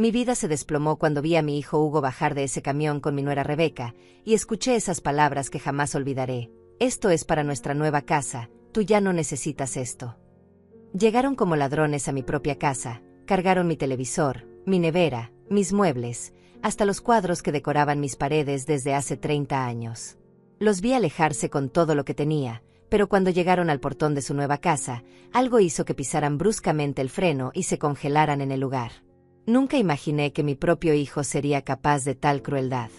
Mi vida se desplomó cuando vi a mi hijo Hugo bajar de ese camión con mi nuera Rebeca, y escuché esas palabras que jamás olvidaré. Esto es para nuestra nueva casa, tú ya no necesitas esto. Llegaron como ladrones a mi propia casa, cargaron mi televisor, mi nevera, mis muebles, hasta los cuadros que decoraban mis paredes desde hace 30 años. Los vi alejarse con todo lo que tenía, pero cuando llegaron al portón de su nueva casa, algo hizo que pisaran bruscamente el freno y se congelaran en el lugar. Nunca imaginé que mi propio hijo sería capaz de tal crueldad.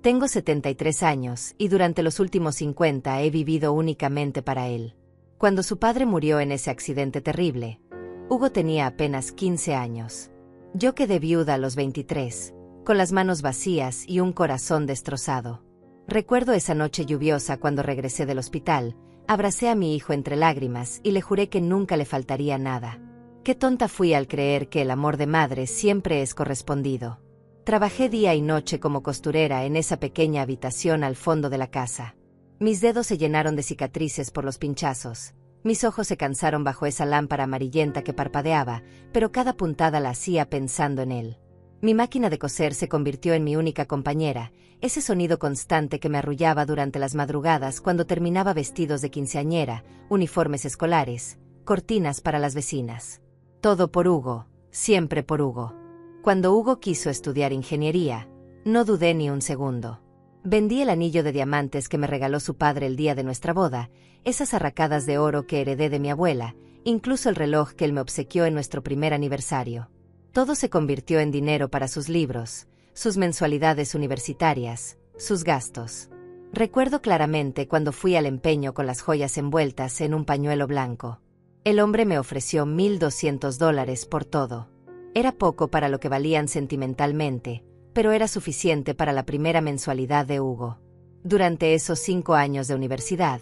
Tengo 73 años y durante los últimos 50 he vivido únicamente para él. Cuando su padre murió en ese accidente terrible, Hugo tenía apenas 15 años. Yo quedé viuda a los 23, con las manos vacías y un corazón destrozado. Recuerdo esa noche lluviosa cuando regresé del hospital, abracé a mi hijo entre lágrimas y le juré que nunca le faltaría nada. Qué tonta fui al creer que el amor de madre siempre es correspondido. Trabajé día y noche como costurera en esa pequeña habitación al fondo de la casa. Mis dedos se llenaron de cicatrices por los pinchazos. Mis ojos se cansaron bajo esa lámpara amarillenta que parpadeaba, pero cada puntada la hacía pensando en él. Mi máquina de coser se convirtió en mi única compañera, ese sonido constante que me arrullaba durante las madrugadas cuando terminaba vestidos de quinceañera, uniformes escolares, cortinas para las vecinas. Todo por Hugo, siempre por Hugo. Cuando Hugo quiso estudiar ingeniería, no dudé ni un segundo. Vendí el anillo de diamantes que me regaló su padre el día de nuestra boda, esas arracadas de oro que heredé de mi abuela, incluso el reloj que él me obsequió en nuestro primer aniversario. Todo se convirtió en dinero para sus libros, sus mensualidades universitarias, sus gastos. Recuerdo claramente cuando fui al empeño con las joyas envueltas en un pañuelo blanco. El hombre me ofreció $1,200 por todo. Era poco para lo que valían sentimentalmente, pero era suficiente para la primera mensualidad de Hugo. Durante esos 5 años de universidad,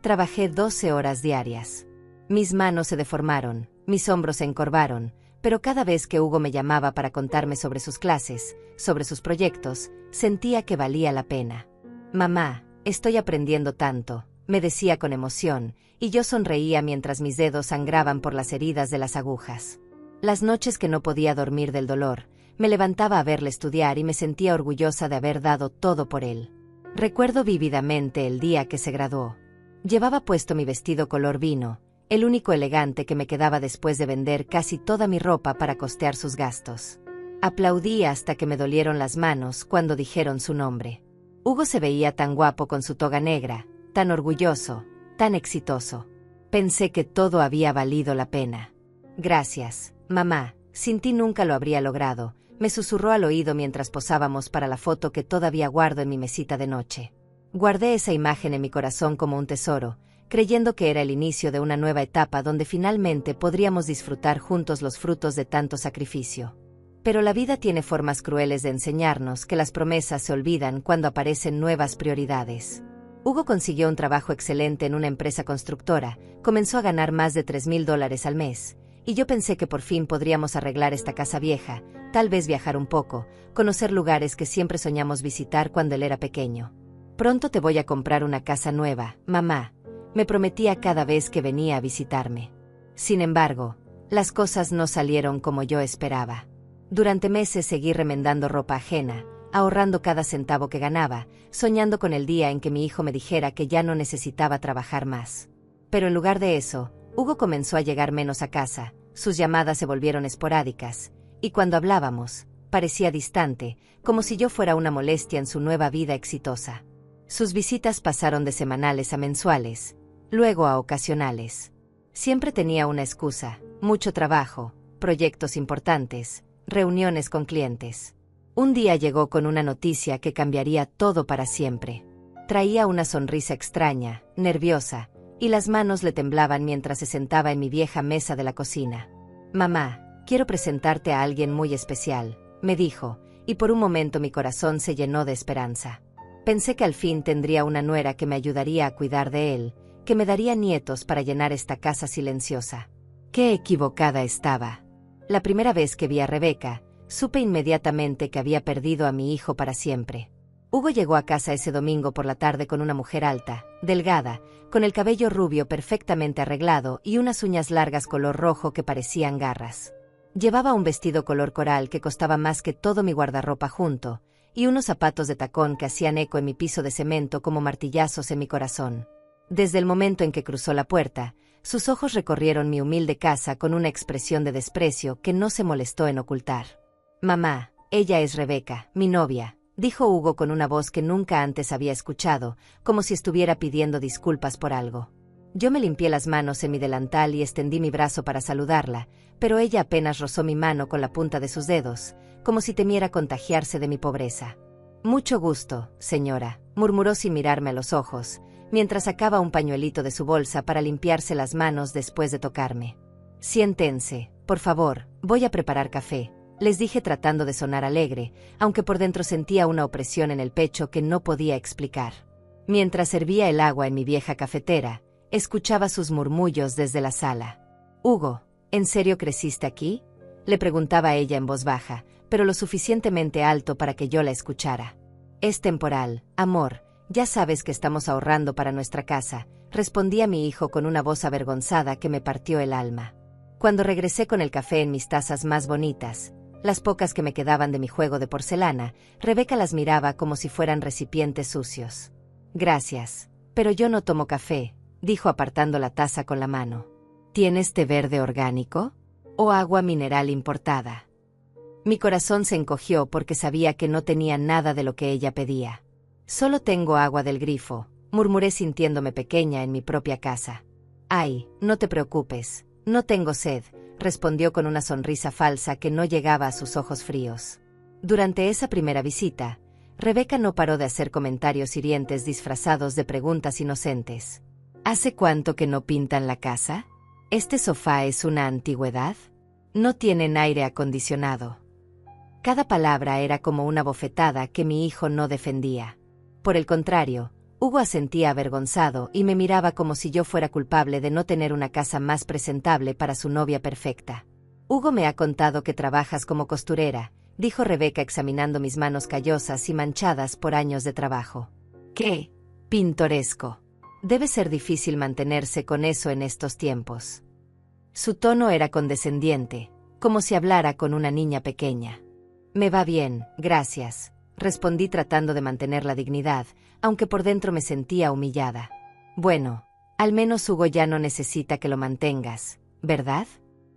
trabajé 12 horas diarias. Mis manos se deformaron, mis hombros se encorvaron, pero cada vez que Hugo me llamaba para contarme sobre sus clases, sobre sus proyectos, sentía que valía la pena. «Mamá, estoy aprendiendo tanto», me decía con emoción, y yo sonreía mientras mis dedos sangraban por las heridas de las agujas. Las noches que no podía dormir del dolor, me levantaba a verle estudiar y me sentía orgullosa de haber dado todo por él. Recuerdo vívidamente el día que se graduó. Llevaba puesto mi vestido color vino, el único elegante que me quedaba después de vender casi toda mi ropa para costear sus gastos. Aplaudí hasta que me dolieron las manos cuando dijeron su nombre. Hugo se veía tan guapo con su toga negra, tan orgulloso, tan exitoso. Pensé que todo había valido la pena. «Gracias, mamá, sin ti nunca lo habría logrado», me susurró al oído mientras posábamos para la foto que todavía guardo en mi mesita de noche. Guardé esa imagen en mi corazón como un tesoro, creyendo que era el inicio de una nueva etapa donde finalmente podríamos disfrutar juntos los frutos de tanto sacrificio. Pero la vida tiene formas crueles de enseñarnos que las promesas se olvidan cuando aparecen nuevas prioridades. Hugo consiguió un trabajo excelente en una empresa constructora, comenzó a ganar más de $3,000 al mes, y yo pensé que por fin podríamos arreglar esta casa vieja, tal vez viajar un poco, conocer lugares que siempre soñamos visitar cuando él era pequeño. «Pronto te voy a comprar una casa nueva, mamá», me prometía cada vez que venía a visitarme. Sin embargo, las cosas no salieron como yo esperaba. Durante meses seguí remendando ropa ajena, ahorrando cada centavo que ganaba, soñando con el día en que mi hijo me dijera que ya no necesitaba trabajar más. Pero en lugar de eso, Hugo comenzó a llegar menos a casa, sus llamadas se volvieron esporádicas, y cuando hablábamos, parecía distante, como si yo fuera una molestia en su nueva vida exitosa. Sus visitas pasaron de semanales a mensuales, luego a ocasionales. Siempre tenía una excusa: mucho trabajo, proyectos importantes, reuniones con clientes. Un día llegó con una noticia que cambiaría todo para siempre. Traía una sonrisa extraña, nerviosa, y las manos le temblaban mientras se sentaba en mi vieja mesa de la cocina. «Mamá, quiero presentarte a alguien muy especial», me dijo, y por un momento mi corazón se llenó de esperanza. Pensé que al fin tendría una nuera que me ayudaría a cuidar de él, que me daría nietos para llenar esta casa silenciosa. Qué equivocada estaba. La primera vez que vi a Rebeca, supe inmediatamente que había perdido a mi hijo para siempre. Hugo llegó a casa ese domingo por la tarde con una mujer alta, delgada, con el cabello rubio perfectamente arreglado y unas uñas largas color rojo que parecían garras. Llevaba un vestido color coral que costaba más que todo mi guardarropa junto, y unos zapatos de tacón que hacían eco en mi piso de cemento como martillazos en mi corazón. Desde el momento en que cruzó la puerta, sus ojos recorrieron mi humilde casa con una expresión de desprecio que no se molestó en ocultar. «Mamá, ella es Rebeca, mi novia», dijo Hugo con una voz que nunca antes había escuchado, como si estuviera pidiendo disculpas por algo. Yo me limpié las manos en mi delantal y extendí mi brazo para saludarla, pero ella apenas rozó mi mano con la punta de sus dedos, como si temiera contagiarse de mi pobreza. «Mucho gusto, señora», murmuró sin mirarme a los ojos, mientras sacaba un pañuelito de su bolsa para limpiarse las manos después de tocarme. «Siéntense, por favor, voy a preparar café», les dije tratando de sonar alegre, aunque por dentro sentía una opresión en el pecho que no podía explicar. Mientras servía el agua en mi vieja cafetera, escuchaba sus murmullos desde la sala. «Hugo, ¿en serio creciste aquí?», le preguntaba ella en voz baja, pero lo suficientemente alto para que yo la escuchara. «Es temporal, amor, ya sabes que estamos ahorrando para nuestra casa», respondía mi hijo con una voz avergonzada que me partió el alma. Cuando regresé con el café en mis tazas más bonitas, las pocas que me quedaban de mi juego de porcelana, Rebeca las miraba como si fueran recipientes sucios. «Gracias, pero yo no tomo café», dijo apartando la taza con la mano. «¿Tienes té verde orgánico? ¿O agua mineral importada?». Mi corazón se encogió porque sabía que no tenía nada de lo que ella pedía. «Solo tengo agua del grifo», murmuré sintiéndome pequeña en mi propia casa. «Ay, no te preocupes, no tengo sed», respondió con una sonrisa falsa que no llegaba a sus ojos fríos. Durante esa primera visita, Rebeca no paró de hacer comentarios hirientes disfrazados de preguntas inocentes. «¿Hace cuánto que no pintan la casa? ¿Este sofá es una antigüedad? No tienen aire acondicionado». Cada palabra era como una bofetada que mi hijo no defendía. Por el contrario, Hugo asentía avergonzado y me miraba como si yo fuera culpable de no tener una casa más presentable para su novia perfecta. «Hugo me ha contado que trabajas como costurera», dijo Rebeca examinando mis manos callosas y manchadas por años de trabajo. «¡Qué pintoresco! Debe ser difícil mantenerse con eso en estos tiempos». Su tono era condescendiente, como si hablara con una niña pequeña. «Me va bien, gracias», respondí tratando de mantener la dignidad, aunque por dentro me sentía humillada. «Bueno, al menos Hugo ya no necesita que lo mantengas, ¿verdad?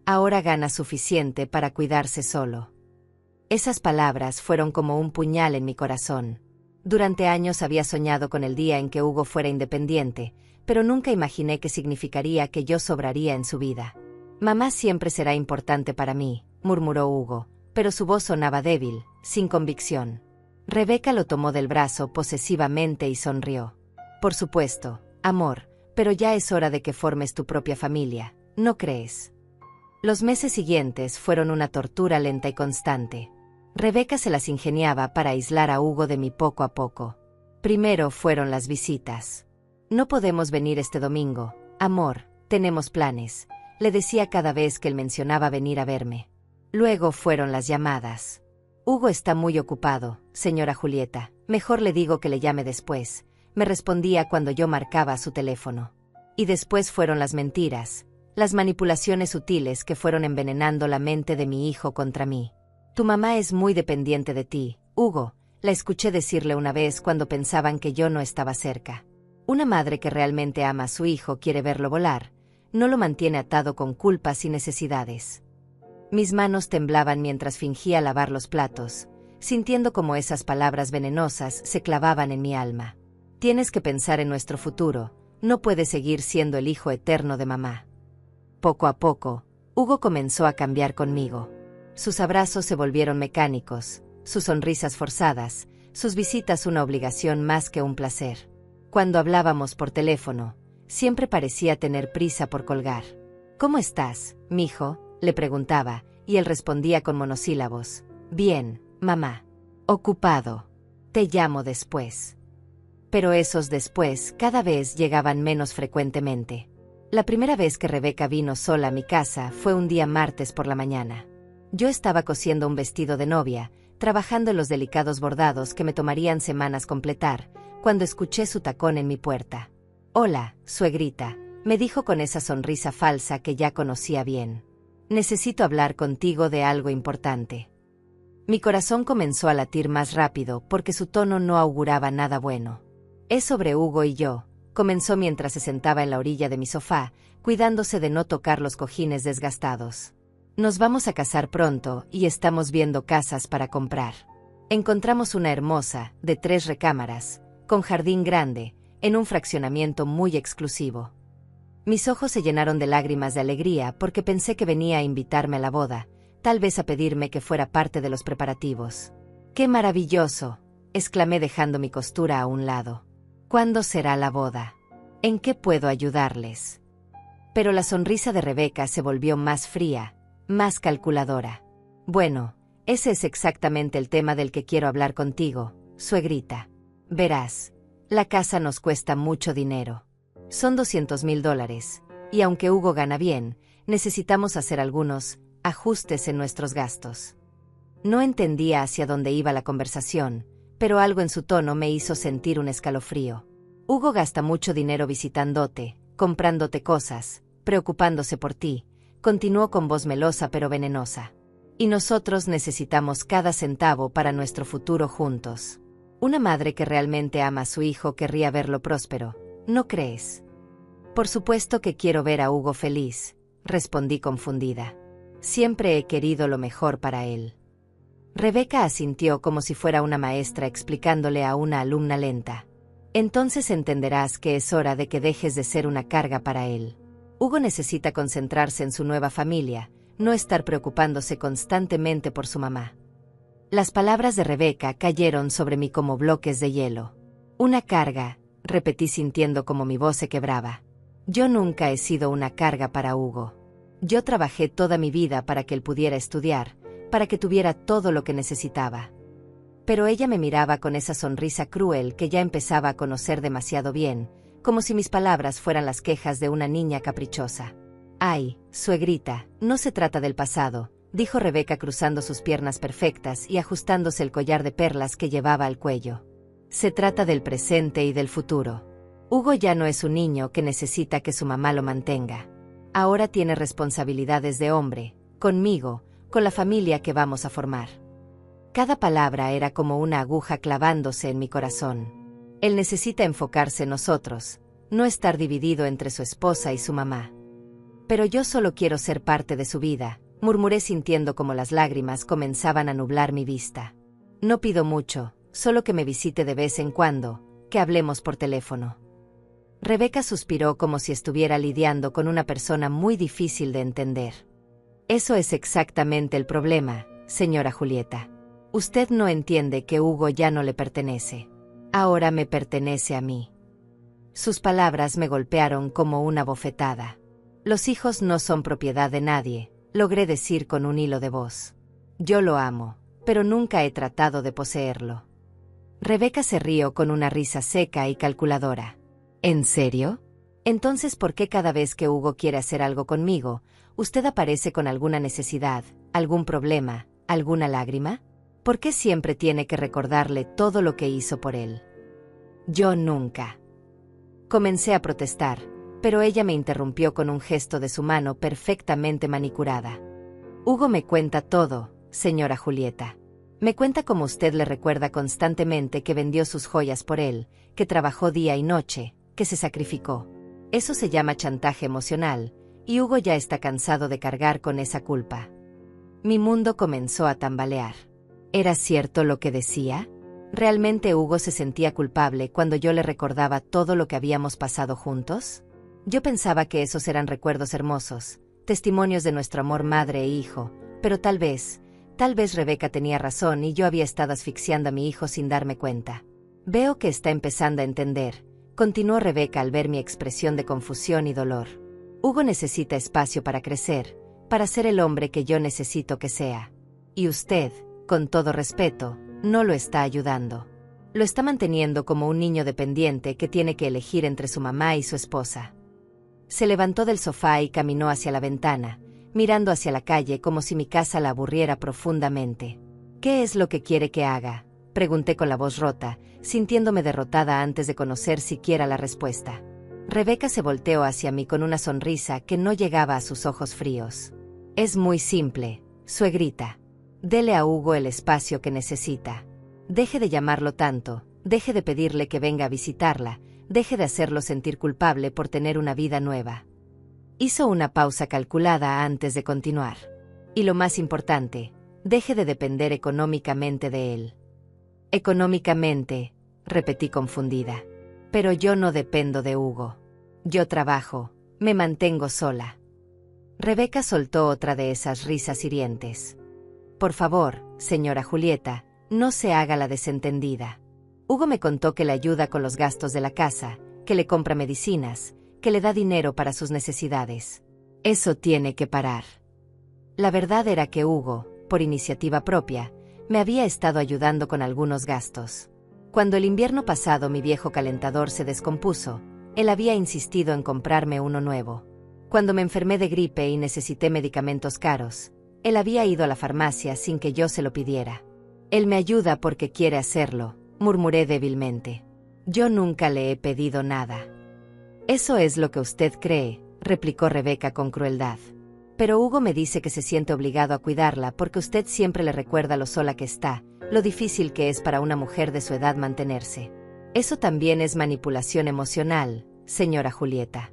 Ahora gana suficiente para cuidarse solo». Esas palabras fueron como un puñal en mi corazón. Durante años había soñado con el día en que Hugo fuera independiente, pero nunca imaginé que significaría que yo sobraría en su vida. «Mamá siempre será importante para mí», murmuró Hugo, pero su voz sonaba débil, sin convicción. Rebeca lo tomó del brazo posesivamente y sonrió. «Por supuesto, amor, pero ya es hora de que formes tu propia familia, ¿no crees?». Los meses siguientes fueron una tortura lenta y constante. Rebeca se las ingeniaba para aislar a Hugo de mí poco a poco. Primero fueron las visitas. «No podemos venir este domingo, amor, tenemos planes», le decía cada vez que él mencionaba venir a verme. Luego fueron las llamadas. «Hugo está muy ocupado, señora Julieta, mejor le digo que le llame después», me respondía cuando yo marcaba su teléfono. Y después fueron las mentiras, las manipulaciones sutiles que fueron envenenando la mente de mi hijo contra mí. «Tu mamá es muy dependiente de ti, Hugo», la escuché decirle una vez cuando pensaban que yo no estaba cerca. «Una madre que realmente ama a su hijo quiere verlo volar, no lo mantiene atado con culpas y necesidades». Mis manos temblaban mientras fingía lavar los platos, sintiendo como esas palabras venenosas se clavaban en mi alma. «Tienes que pensar en nuestro futuro, no puedes seguir siendo el hijo eterno de mamá». Poco a poco, Hugo comenzó a cambiar conmigo. Sus abrazos se volvieron mecánicos, sus sonrisas forzadas, sus visitas una obligación más que un placer. Cuando hablábamos por teléfono, siempre parecía tener prisa por colgar. «¿Cómo estás, mijo?», le preguntaba, y él respondía con monosílabos. «Bien, mamá. Ocupado. Te llamo después». Pero esos después cada vez llegaban menos frecuentemente. La primera vez que Rebeca vino sola a mi casa fue un día martes por la mañana. Yo estaba cosiendo un vestido de novia, trabajando en los delicados bordados que me tomarían semanas completar, cuando escuché su tacón en mi puerta. «Hola, suegrita», me dijo con esa sonrisa falsa que ya conocía bien. Necesito hablar contigo de algo importante. Mi corazón comenzó a latir más rápido porque su tono no auguraba nada bueno. Es sobre Hugo y yo, comenzó mientras se sentaba en la orilla de mi sofá, cuidándose de no tocar los cojines desgastados. Nos vamos a casar pronto y estamos viendo casas para comprar. Encontramos una hermosa, de 3 recámaras, con jardín grande, en un fraccionamiento muy exclusivo. Mis ojos se llenaron de lágrimas de alegría porque pensé que venía a invitarme a la boda, tal vez a pedirme que fuera parte de los preparativos. ¡Qué maravilloso!, exclamé dejando mi costura a un lado. ¿Cuándo será la boda? ¿En qué puedo ayudarles? Pero la sonrisa de Rebeca se volvió más fría, más calculadora. Bueno, ese es exactamente el tema del que quiero hablar contigo, suegrita. Verás, la casa nos cuesta mucho dinero. Son $200,000, y aunque Hugo gana bien, necesitamos hacer algunos ajustes en nuestros gastos. No entendía hacia dónde iba la conversación, pero algo en su tono me hizo sentir un escalofrío. Hugo gasta mucho dinero visitándote, comprándote cosas, preocupándose por ti, continuó con voz melosa pero venenosa. Y nosotros necesitamos cada centavo para nuestro futuro juntos. Una madre que realmente ama a su hijo querría verlo próspero, ¿no crees? Por supuesto que quiero ver a Hugo feliz, respondí confundida. Siempre he querido lo mejor para él. Rebeca asintió como si fuera una maestra explicándole a una alumna lenta. Entonces entenderás que es hora de que dejes de ser una carga para él. Hugo necesita concentrarse en su nueva familia, no estar preocupándose constantemente por su mamá. Las palabras de Rebeca cayeron sobre mí como bloques de hielo. Una carga, repetí sintiendo como mi voz se quebraba. Yo nunca he sido una carga para Hugo. Yo trabajé toda mi vida para que él pudiera estudiar, para que tuviera todo lo que necesitaba. Pero ella me miraba con esa sonrisa cruel que ya empezaba a conocer demasiado bien, como si mis palabras fueran las quejas de una niña caprichosa. Ay, suegrita, no se trata del pasado, dijo Rebeca cruzando sus piernas perfectas y ajustándose el collar de perlas que llevaba al cuello. Se trata del presente y del futuro. Hugo ya no es un niño que necesita que su mamá lo mantenga. Ahora tiene responsabilidades de hombre, conmigo, con la familia que vamos a formar. Cada palabra era como una aguja clavándose en mi corazón. Él necesita enfocarse en nosotros, no estar dividido entre su esposa y su mamá. Pero yo solo quiero ser parte de su vida, murmuré sintiendo como las lágrimas comenzaban a nublar mi vista. No pido mucho, solo que me visite de vez en cuando, que hablemos por teléfono. Rebeca suspiró como si estuviera lidiando con una persona muy difícil de entender. Eso es exactamente el problema, señora Julieta. Usted no entiende que Hugo ya no le pertenece. Ahora me pertenece a mí. Sus palabras me golpearon como una bofetada. Los hijos no son propiedad de nadie, logré decir con un hilo de voz. Yo lo amo, pero nunca he tratado de poseerlo. Rebeca se rió con una risa seca y calculadora. ¿En serio? Entonces, ¿por qué cada vez que Hugo quiere hacer algo conmigo, usted aparece con alguna necesidad, algún problema, alguna lágrima? ¿Por qué siempre tiene que recordarle todo lo que hizo por él? Yo nunca. Comencé a protestar, pero ella me interrumpió con un gesto de su mano perfectamente manicurada. Hugo me cuenta todo, señora Julieta. Me cuenta cómo usted le recuerda constantemente que vendió sus joyas por él, que trabajó día y noche, que se sacrificó. Eso se llama chantaje emocional, y Hugo ya está cansado de cargar con esa culpa. Mi mundo comenzó a tambalear. ¿Era cierto lo que decía? ¿Realmente Hugo se sentía culpable cuando yo le recordaba todo lo que habíamos pasado juntos? Yo pensaba que esos eran recuerdos hermosos, testimonios de nuestro amor madre e hijo, pero tal vez Rebeca tenía razón y yo había estado asfixiando a mi hijo sin darme cuenta. Veo que está empezando a entender, continuó Rebeca al ver mi expresión de confusión y dolor. Hugo necesita espacio para crecer, para ser el hombre que yo necesito que sea. Y usted, con todo respeto, no lo está ayudando. Lo está manteniendo como un niño dependiente que tiene que elegir entre su mamá y su esposa. Se levantó del sofá y caminó hacia la ventana, mirando hacia la calle como si mi casa la aburriera profundamente. ¿Qué es lo que quiere que haga?, pregunté con la voz rota, sintiéndome derrotada antes de conocer siquiera la respuesta. Rebeca se volteó hacia mí con una sonrisa que no llegaba a sus ojos fríos. Es muy simple, suegrita. Dele a Hugo el espacio que necesita. Deje de llamarlo tanto, deje de pedirle que venga a visitarla, deje de hacerlo sentir culpable por tener una vida nueva. Hizo una pausa calculada antes de continuar. Y lo más importante, deje de depender económicamente de él. Económicamente, repetí confundida. Pero yo no dependo de Hugo. Yo trabajo, me mantengo sola. Rebeca soltó otra de esas risas hirientes. Por favor, señora Julieta, no se haga la desentendida. Hugo me contó que le ayuda con los gastos de la casa, que le compra medicinas, que le da dinero para sus necesidades. Eso tiene que parar. La verdad era que Hugo, por iniciativa propia, me había estado ayudando con algunos gastos. Cuando el invierno pasado mi viejo calentador se descompuso, él había insistido en comprarme uno nuevo. Cuando me enfermé de gripe y necesité medicamentos caros, él había ido a la farmacia sin que yo se lo pidiera. Él me ayuda porque quiere hacerlo, murmuré débilmente. Yo nunca le he pedido nada. Eso es lo que usted cree, replicó Rebeca con crueldad. Pero Hugo me dice que se siente obligado a cuidarla porque usted siempre le recuerda lo sola que está, lo difícil que es para una mujer de su edad mantenerse. Eso también es manipulación emocional, señora Julieta.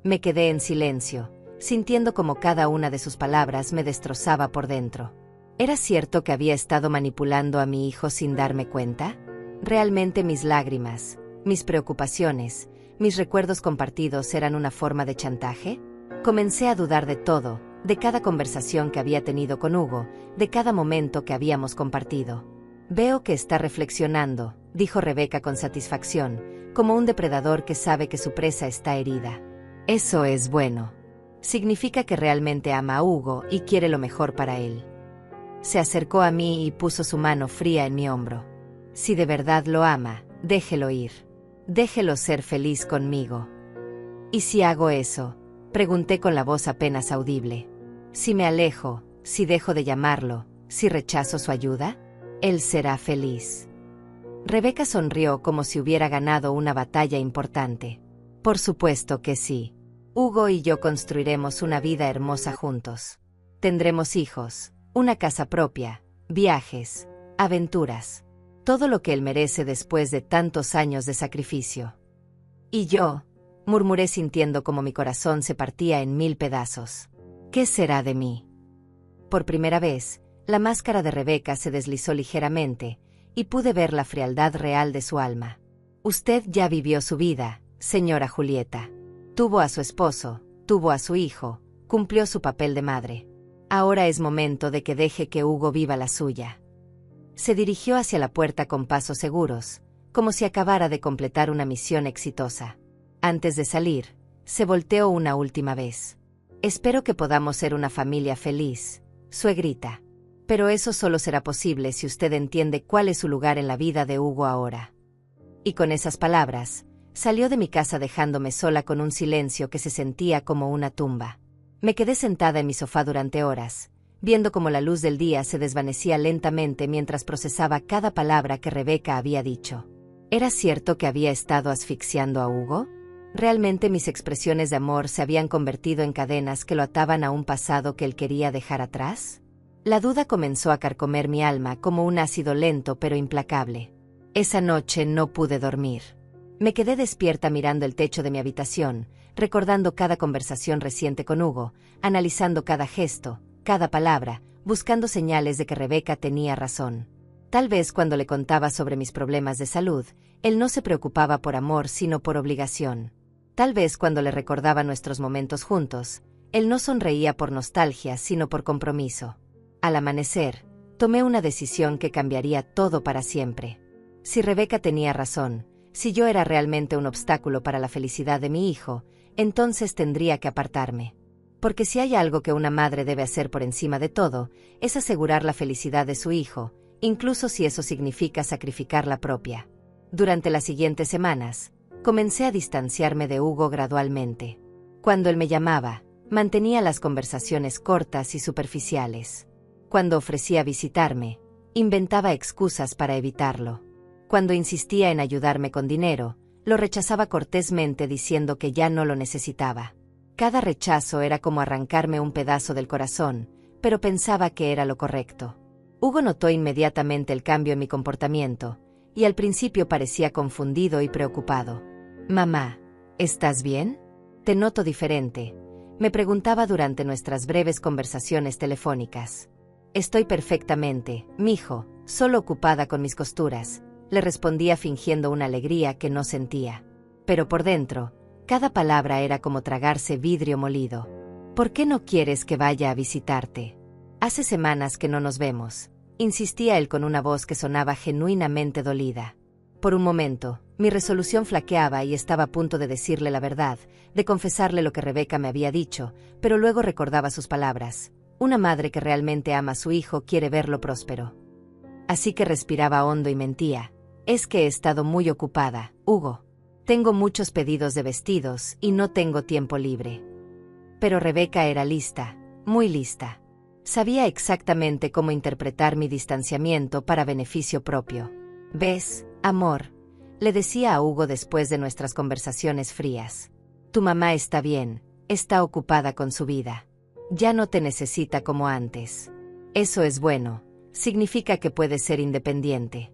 Me quedé en silencio, sintiendo como cada una de sus palabras me destrozaba por dentro. ¿Era cierto que había estado manipulando a mi hijo sin darme cuenta? ¿Realmente mis lágrimas, mis preocupaciones, mis recuerdos compartidos eran una forma de chantaje? Comencé a dudar de todo, de cada conversación que había tenido con Hugo, de cada momento que habíamos compartido. Veo que está reflexionando, dijo Rebeca con satisfacción, como un depredador que sabe que su presa está herida. Eso es bueno. Significa que realmente ama a Hugo y quiere lo mejor para él. Se acercó a mí y puso su mano fría en mi hombro. Si de verdad lo ama, déjelo ir. Déjelo ser feliz conmigo. ¿Y si hago eso?, pregunté con la voz apenas audible. Si me alejo, si dejo de llamarlo, si rechazo su ayuda, él será feliz. Rebeca sonrió como si hubiera ganado una batalla importante. Por supuesto que sí. Hugo y yo construiremos una vida hermosa juntos. Tendremos hijos, una casa propia, viajes, aventuras. Todo lo que él merece después de tantos años de sacrificio. Y yo, murmuré sintiendo como mi corazón se partía en 1000 pedazos. ¿Qué será de mí? Por primera vez, la máscara de Rebeca se deslizó ligeramente, y pude ver la frialdad real de su alma. Usted ya vivió su vida, señora Julieta. Tuvo a su esposo, tuvo a su hijo, cumplió su papel de madre. Ahora es momento de que deje que Hugo viva la suya. Se dirigió hacia la puerta con pasos seguros, como si acabara de completar una misión exitosa. Antes de salir, se volteó una última vez. Espero que podamos ser una familia feliz, suegrita. Pero eso solo será posible si usted entiende cuál es su lugar en la vida de Hugo ahora. Y con esas palabras, salió de mi casa dejándome sola con un silencio que se sentía como una tumba. Me quedé sentada en mi sofá durante horas, viendo cómo la luz del día se desvanecía lentamente mientras procesaba cada palabra que Rebeca había dicho. ¿Era cierto que había estado asfixiando a Hugo? ¿Realmente mis expresiones de amor se habían convertido en cadenas que lo ataban a un pasado que él quería dejar atrás? La duda comenzó a carcomer mi alma como un ácido lento pero implacable. Esa noche no pude dormir. Me quedé despierta mirando el techo de mi habitación, recordando cada conversación reciente con Hugo, analizando cada gesto, cada palabra, buscando señales de que Rebeca tenía razón. Tal vez cuando le contaba sobre mis problemas de salud, él no se preocupaba por amor sino por obligación. Tal vez cuando le recordaba nuestros momentos juntos, él no sonreía por nostalgia sino por compromiso. Al amanecer, tomé una decisión que cambiaría todo para siempre. Si Rebeca tenía razón, si yo era realmente un obstáculo para la felicidad de mi hijo, entonces tendría que apartarme. Porque si hay algo que una madre debe hacer por encima de todo, es asegurar la felicidad de su hijo, incluso si eso significa sacrificar la propia. Durante las siguientes semanas, comencé a distanciarme de Hugo gradualmente. Cuando él me llamaba, mantenía las conversaciones cortas y superficiales. Cuando ofrecía visitarme, inventaba excusas para evitarlo. Cuando insistía en ayudarme con dinero, lo rechazaba cortésmente diciendo que ya no lo necesitaba. Cada rechazo era como arrancarme un pedazo del corazón, pero pensaba que era lo correcto. Hugo notó inmediatamente el cambio en mi comportamiento, y al principio parecía confundido y preocupado. «Mamá, ¿estás bien? Te noto diferente», me preguntaba durante nuestras breves conversaciones telefónicas. «Estoy perfectamente, mijo, solo ocupada con mis costuras», le respondía fingiendo una alegría que no sentía. Pero por dentro, cada palabra era como tragarse vidrio molido. «¿Por qué no quieres que vaya a visitarte? Hace semanas que no nos vemos», insistía él con una voz que sonaba genuinamente dolida. Por un momento, mi resolución flaqueaba y estaba a punto de decirle la verdad, de confesarle lo que Rebeca me había dicho, pero luego recordaba sus palabras. Una madre que realmente ama a su hijo quiere verlo próspero. Así que respiraba hondo y mentía. «Es que he estado muy ocupada, Hugo. Tengo muchos pedidos de vestidos y no tengo tiempo libre». Pero Rebeca era lista, muy lista. Sabía exactamente cómo interpretar mi distanciamiento para beneficio propio. «¿Ves, amor?», le decía a Hugo después de nuestras conversaciones frías. «Tu mamá está bien, está ocupada con su vida. Ya no te necesita como antes. Eso es bueno, significa que puedes ser independiente».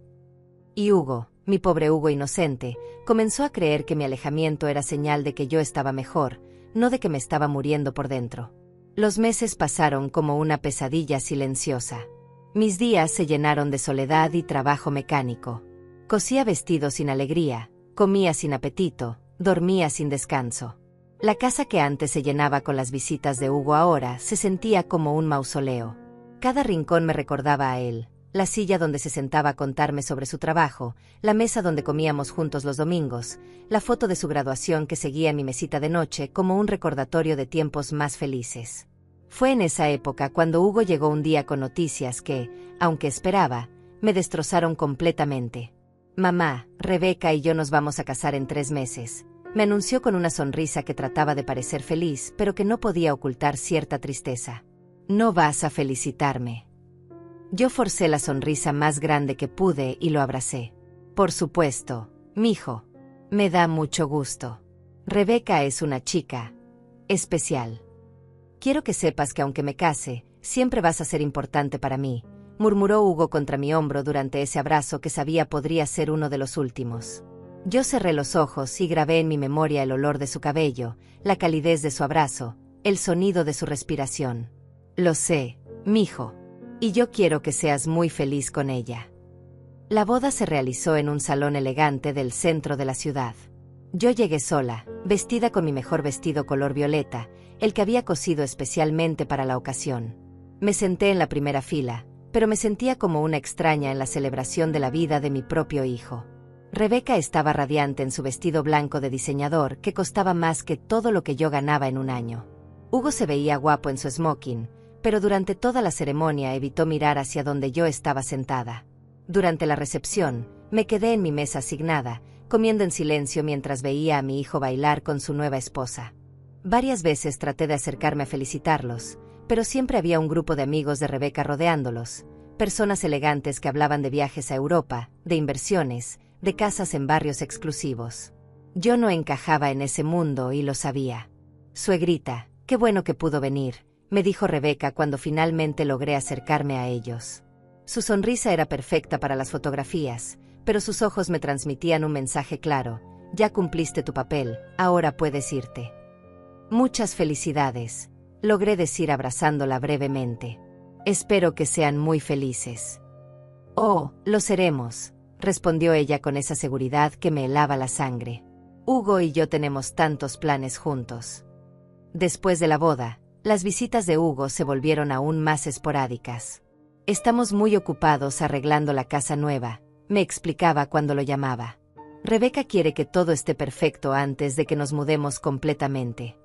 Y Hugo, mi pobre Hugo inocente, comenzó a creer que mi alejamiento era señal de que yo estaba mejor, no de que me estaba muriendo por dentro. Los meses pasaron como una pesadilla silenciosa. Mis días se llenaron de soledad y trabajo mecánico. Cosía vestidos sin alegría, comía sin apetito, dormía sin descanso. La casa que antes se llenaba con las visitas de Hugo ahora se sentía como un mausoleo. Cada rincón me recordaba a él. La silla donde se sentaba a contarme sobre su trabajo, la mesa donde comíamos juntos los domingos, la foto de su graduación que seguía en mi mesita de noche como un recordatorio de tiempos más felices. Fue en esa época cuando Hugo llegó un día con noticias que, aunque esperaba, me destrozaron completamente. «Mamá, Rebeca y yo nos vamos a casar en 3 meses», me anunció con una sonrisa que trataba de parecer feliz, pero que no podía ocultar cierta tristeza. «¿No vas a felicitarme?». Yo forcé la sonrisa más grande que pude y lo abracé. «Por supuesto, mijo. Me da mucho gusto. Rebeca es una chica especial. Quiero que sepas que aunque me case, siempre vas a ser importante para mí», murmuró Hugo contra mi hombro durante ese abrazo que sabía podría ser uno de los últimos. Yo cerré los ojos y grabé en mi memoria el olor de su cabello, la calidez de su abrazo, el sonido de su respiración. «Lo sé, mijo. Y yo quiero que seas muy feliz con ella». La boda se realizó en un salón elegante del centro de la ciudad. Yo llegué sola, vestida con mi mejor vestido color violeta, el que había cosido especialmente para la ocasión. Me senté en la primera fila, pero me sentía como una extraña en la celebración de la vida de mi propio hijo. Rebeca estaba radiante en su vestido blanco de diseñador que costaba más que todo lo que yo ganaba en un año. Hugo se veía guapo en su smoking, pero durante toda la ceremonia evitó mirar hacia donde yo estaba sentada. Durante la recepción, me quedé en mi mesa asignada, comiendo en silencio mientras veía a mi hijo bailar con su nueva esposa. Varias veces traté de acercarme a felicitarlos, pero siempre había un grupo de amigos de Rebeca rodeándolos, personas elegantes que hablaban de viajes a Europa, de inversiones, de casas en barrios exclusivos. Yo no encajaba en ese mundo y lo sabía. «Suegrita, qué bueno que pudo venir», me dijo Rebeca cuando finalmente logré acercarme a ellos. Su sonrisa era perfecta para las fotografías, pero sus ojos me transmitían un mensaje claro: «Ya cumpliste tu papel, ahora puedes irte». «Muchas felicidades», logré decir abrazándola brevemente. «Espero que sean muy felices». «Oh, lo seremos», respondió ella con esa seguridad que me helaba la sangre. «Hugo y yo tenemos tantos planes juntos». Después de la boda, las visitas de Hugo se volvieron aún más esporádicas. «Estamos muy ocupados arreglando la casa nueva», me explicaba cuando lo llamaba. «Rebeca quiere que todo esté perfecto antes de que nos mudemos completamente».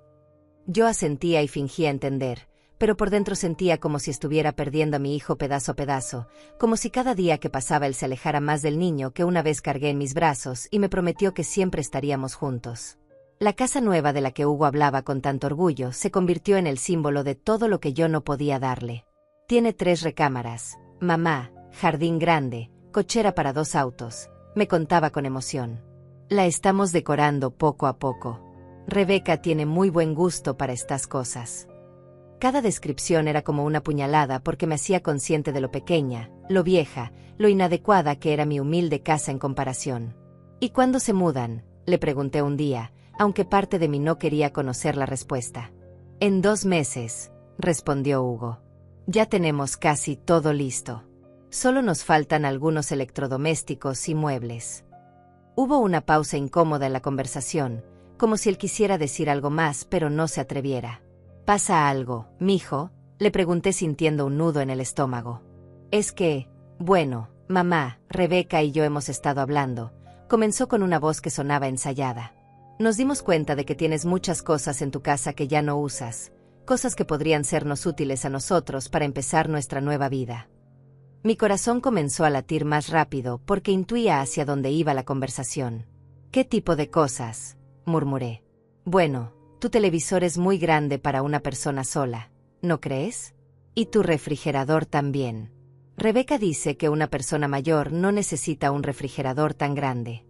Yo asentía y fingía entender, pero por dentro sentía como si estuviera perdiendo a mi hijo pedazo a pedazo, como si cada día que pasaba él se alejara más del niño que una vez cargué en mis brazos y me prometió que siempre estaríamos juntos. La casa nueva de la que Hugo hablaba con tanto orgullo se convirtió en el símbolo de todo lo que yo no podía darle. «Tiene 3 recámaras, mamá, jardín grande, cochera para 2 autos», me contaba con emoción. «La estamos decorando poco a poco. Rebeca tiene muy buen gusto para estas cosas. Cada descripción era como una puñalada porque me hacía consciente de lo pequeña, lo vieja, lo inadecuada que era mi humilde casa en comparación. ¿Y cuándo se mudan?, le pregunté un día, aunque parte de mí no quería conocer la respuesta. En 2 meses, respondió Hugo. Ya tenemos casi todo listo. Solo nos faltan algunos electrodomésticos y muebles. Hubo una pausa incómoda en la conversación, como si él quisiera decir algo más pero no se atreviera. ¿Pasa algo, mijo?, le pregunté sintiendo un nudo en el estómago. Es que, bueno, mamá, Rebeca y yo hemos estado hablando, comenzó con una voz que sonaba ensayada. Nos dimos cuenta de que tienes muchas cosas en tu casa que ya no usas, cosas que podrían sernos útiles a nosotros para empezar nuestra nueva vida. Mi corazón comenzó a latir más rápido porque intuía hacia dónde iba la conversación. ¿Qué tipo de cosas?, murmuré. Bueno, tu televisor es muy grande para una persona sola, ¿no crees? Y tu refrigerador también. Rebeca dice que una persona mayor no necesita un refrigerador tan grande.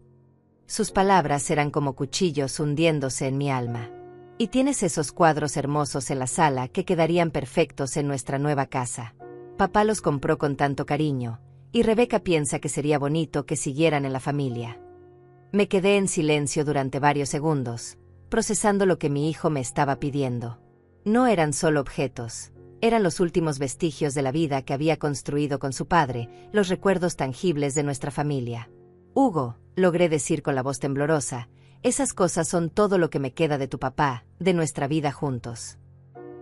Sus palabras eran como cuchillos hundiéndose en mi alma. Y tienes esos cuadros hermosos en la sala que quedarían perfectos en nuestra nueva casa. Papá los compró con tanto cariño, y Rebeca piensa que sería bonito que siguieran en la familia. Me quedé en silencio durante varios segundos, procesando lo que mi hijo me estaba pidiendo. No eran solo objetos, eran los últimos vestigios de la vida que había construido con su padre, los recuerdos tangibles de nuestra familia. Hugo, logré decir con la voz temblorosa, esas cosas son todo lo que me queda de tu papá, de nuestra vida juntos.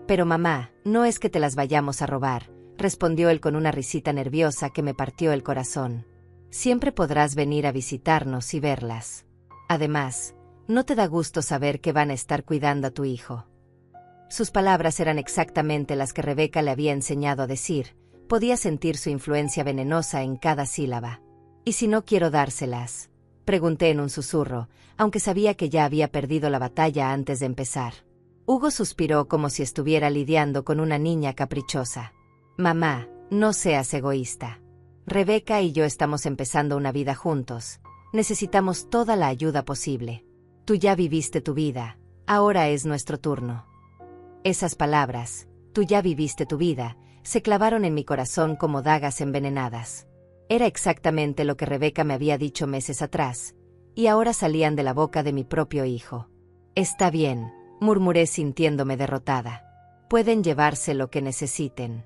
Pero mamá, no es que te las vayamos a robar, respondió él con una risita nerviosa que me partió el corazón. Siempre podrás venir a visitarnos y verlas. Además, ¿no te da gusto saber que van a estar cuidando a tu hijo? Sus palabras eran exactamente las que Rebeca le había enseñado a decir, podía sentir su influencia venenosa en cada sílaba. ¿Y si no quiero dárselas?, pregunté en un susurro, aunque sabía que ya había perdido la batalla antes de empezar. Hugo suspiró como si estuviera lidiando con una niña caprichosa. Mamá, no seas egoísta. Rebeca y yo estamos empezando una vida juntos. Necesitamos toda la ayuda posible. Tú ya viviste tu vida, ahora es nuestro turno. Esas palabras, tú ya viviste tu vida, se clavaron en mi corazón como dagas envenenadas. Era exactamente lo que Rebeca me había dicho meses atrás, y ahora salían de la boca de mi propio hijo. Está bien, murmuré sintiéndome derrotada. Pueden llevarse lo que necesiten.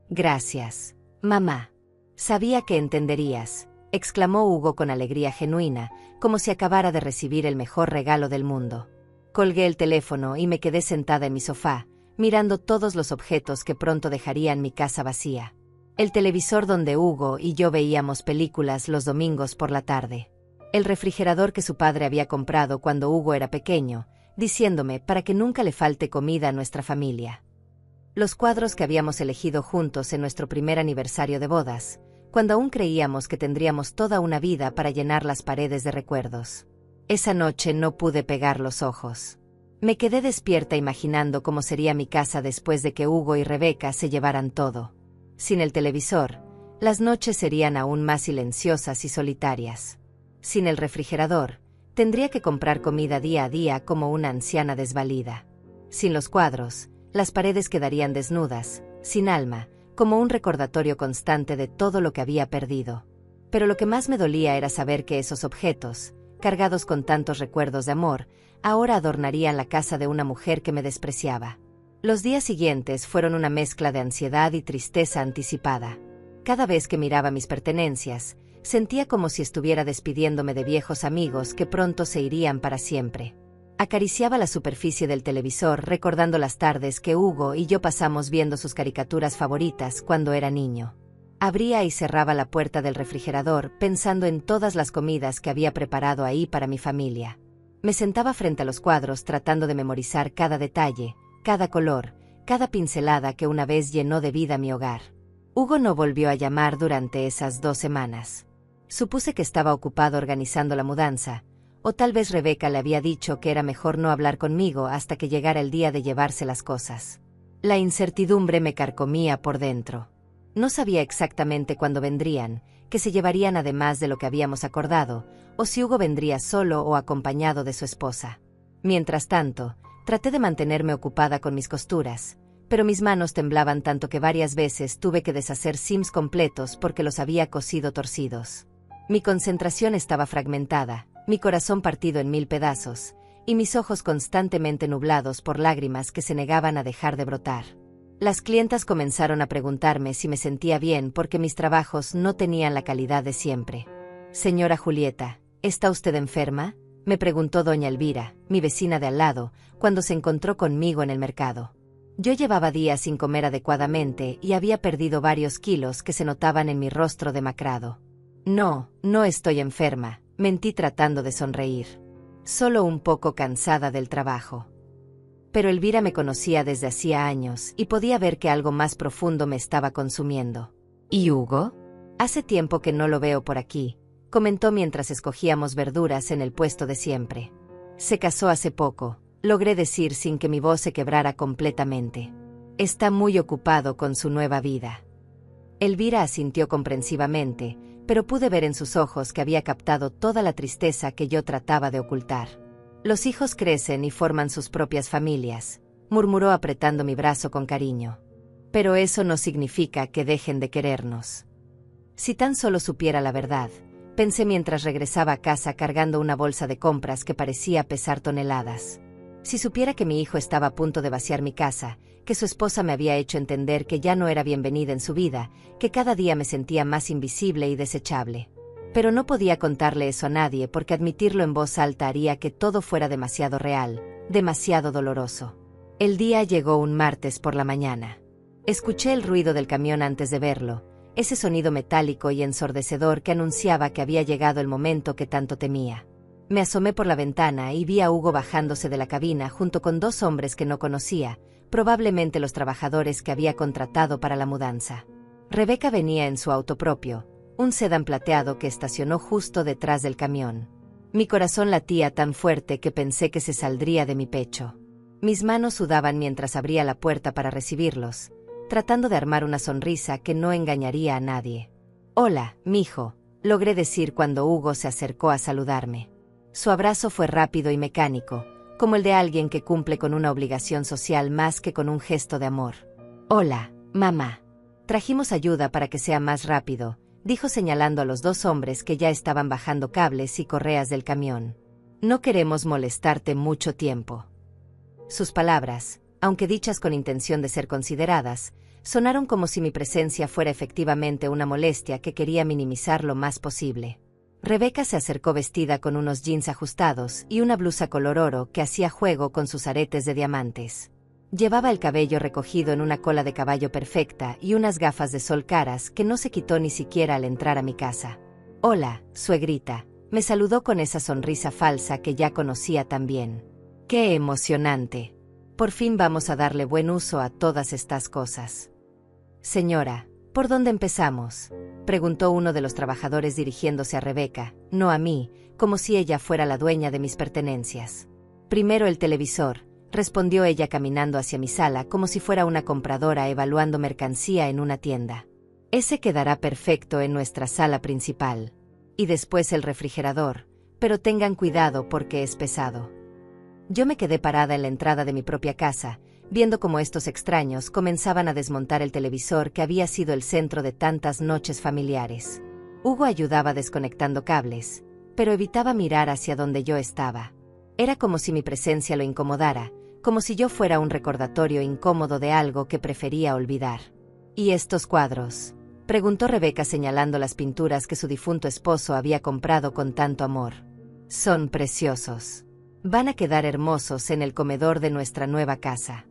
Gracias, mamá. Sabía que entenderías, exclamó Hugo con alegría genuina, como si acabara de recibir el mejor regalo del mundo. Colgué el teléfono y me quedé sentada en mi sofá, mirando todos los objetos que pronto dejarían mi casa vacía. El televisor donde Hugo y yo veíamos películas los domingos por la tarde. El refrigerador que su padre había comprado cuando Hugo era pequeño, diciéndome para que nunca le falte comida a nuestra familia. Los cuadros que habíamos elegido juntos en nuestro primer aniversario de bodas, cuando aún creíamos que tendríamos toda una vida para llenar las paredes de recuerdos. Esa noche no pude pegar los ojos. Me quedé despierta imaginando cómo sería mi casa después de que Hugo y Rebeca se llevaran todo. Sin el televisor, las noches serían aún más silenciosas y solitarias. Sin el refrigerador, tendría que comprar comida día a día como una anciana desvalida. Sin los cuadros, las paredes quedarían desnudas, sin alma, como un recordatorio constante de todo lo que había perdido. Pero lo que más me dolía era saber que esos objetos, cargados con tantos recuerdos de amor, ahora adornarían la casa de una mujer que me despreciaba. Los días siguientes fueron una mezcla de ansiedad y tristeza anticipada. Cada vez que miraba mis pertenencias, sentía como si estuviera despidiéndome de viejos amigos que pronto se irían para siempre. Acariciaba la superficie del televisor recordando las tardes que Hugo y yo pasamos viendo sus caricaturas favoritas cuando era niño. Abría y cerraba la puerta del refrigerador pensando en todas las comidas que había preparado ahí para mi familia. Me sentaba frente a los cuadros tratando de memorizar cada detalle, cada color, cada pincelada que una vez llenó de vida mi hogar. Hugo no volvió a llamar durante esas 2 semanas. Supuse que estaba ocupado organizando la mudanza, o tal vez Rebeca le había dicho que era mejor no hablar conmigo hasta que llegara el día de llevarse las cosas. La incertidumbre me carcomía por dentro. No sabía exactamente cuándo vendrían, que se llevarían además de lo que habíamos acordado, o si Hugo vendría solo o acompañado de su esposa. Mientras tanto, traté de mantenerme ocupada con mis costuras, pero mis manos temblaban tanto que varias veces tuve que deshacer sims completos porque los había cosido torcidos. Mi concentración estaba fragmentada, mi corazón partido en 1000 pedazos, y mis ojos constantemente nublados por lágrimas que se negaban a dejar de brotar. Las clientas comenzaron a preguntarme si me sentía bien porque mis trabajos no tenían la calidad de siempre. «Señora Julieta, ¿está usted enferma?», me preguntó doña Elvira, mi vecina de al lado, cuando se encontró conmigo en el mercado. Yo llevaba días sin comer adecuadamente y había perdido varios kilos que se notaban en mi rostro demacrado. «No, no estoy enferma», mentí tratando de sonreír. «Solo un poco cansada del trabajo». Pero Elvira me conocía desde hacía años y podía ver que algo más profundo me estaba consumiendo. «¿Y Hugo? Hace tiempo que no lo veo por aquí», comentó mientras escogíamos verduras en el puesto de siempre. «Se casó hace poco», logré decir sin que mi voz se quebrara completamente. «Está muy ocupado con su nueva vida». Elvira asintió comprensivamente, pero pude ver en sus ojos que había captado toda la tristeza que yo trataba de ocultar. «Los hijos crecen y forman sus propias familias», murmuró apretando mi brazo con cariño. «Pero eso no significa que dejen de querernos». Si tan solo supiera la verdad, pensé mientras regresaba a casa cargando una bolsa de compras que parecía pesar toneladas. Si supiera que mi hijo estaba a punto de vaciar mi casa, que su esposa me había hecho entender que ya no era bienvenida en su vida, que cada día me sentía más invisible y desechable. Pero no podía contarle eso a nadie porque admitirlo en voz alta haría que todo fuera demasiado real, demasiado doloroso. El día llegó un martes por la mañana. Escuché el ruido del camión antes de verlo, ese sonido metálico y ensordecedor que anunciaba que había llegado el momento que tanto temía. Me asomé por la ventana y vi a Hugo bajándose de la cabina junto con 2 hombres que no conocía, probablemente los trabajadores que había contratado para la mudanza. Rebeca venía en su auto propio, un sedán plateado que estacionó justo detrás del camión. Mi corazón latía tan fuerte que pensé que se saldría de mi pecho. Mis manos sudaban mientras abría la puerta para recibirlos, tratando de armar una sonrisa que no engañaría a nadie. «Hola, mijo», logré decir cuando Hugo se acercó a saludarme. Su abrazo fue rápido y mecánico, como el de alguien que cumple con una obligación social más que con un gesto de amor. «Hola, mamá. Trajimos ayuda para que sea más rápido», dijo señalando a los 2 hombres que ya estaban bajando cables y correas del camión. «No queremos molestarte mucho tiempo». Sus palabras, aunque dichas con intención de ser consideradas, sonaron como si mi presencia fuera efectivamente una molestia que quería minimizar lo más posible. Rebeca se acercó vestida con unos jeans ajustados y una blusa color oro que hacía juego con sus aretes de diamantes. Llevaba el cabello recogido en una cola de caballo perfecta y unas gafas de sol caras que no se quitó ni siquiera al entrar a mi casa. «Hola, suegrita», me saludó con esa sonrisa falsa que ya conocía tan bien. «Qué emocionante. Por fin vamos a darle buen uso a todas estas cosas». «Señora, ¿por dónde empezamos?», preguntó uno de los trabajadores dirigiéndose a Rebeca, no a mí, como si ella fuera la dueña de mis pertenencias. «Primero el televisor», respondió ella caminando hacia mi sala como si fuera una compradora evaluando mercancía en una tienda. «Ese quedará perfecto en nuestra sala principal. Y después el refrigerador, pero tengan cuidado porque es pesado». Yo me quedé parada en la entrada de mi propia casa, viendo cómo estos extraños comenzaban a desmontar el televisor que había sido el centro de tantas noches familiares. Hugo ayudaba desconectando cables, pero evitaba mirar hacia donde yo estaba. Era como si mi presencia lo incomodara, como si yo fuera un recordatorio incómodo de algo que prefería olvidar. «¿Y estos cuadros?», preguntó Rebeca señalando las pinturas que su difunto esposo había comprado con tanto amor. «Son preciosos. Van a quedar hermosos en el comedor de nuestra nueva casa».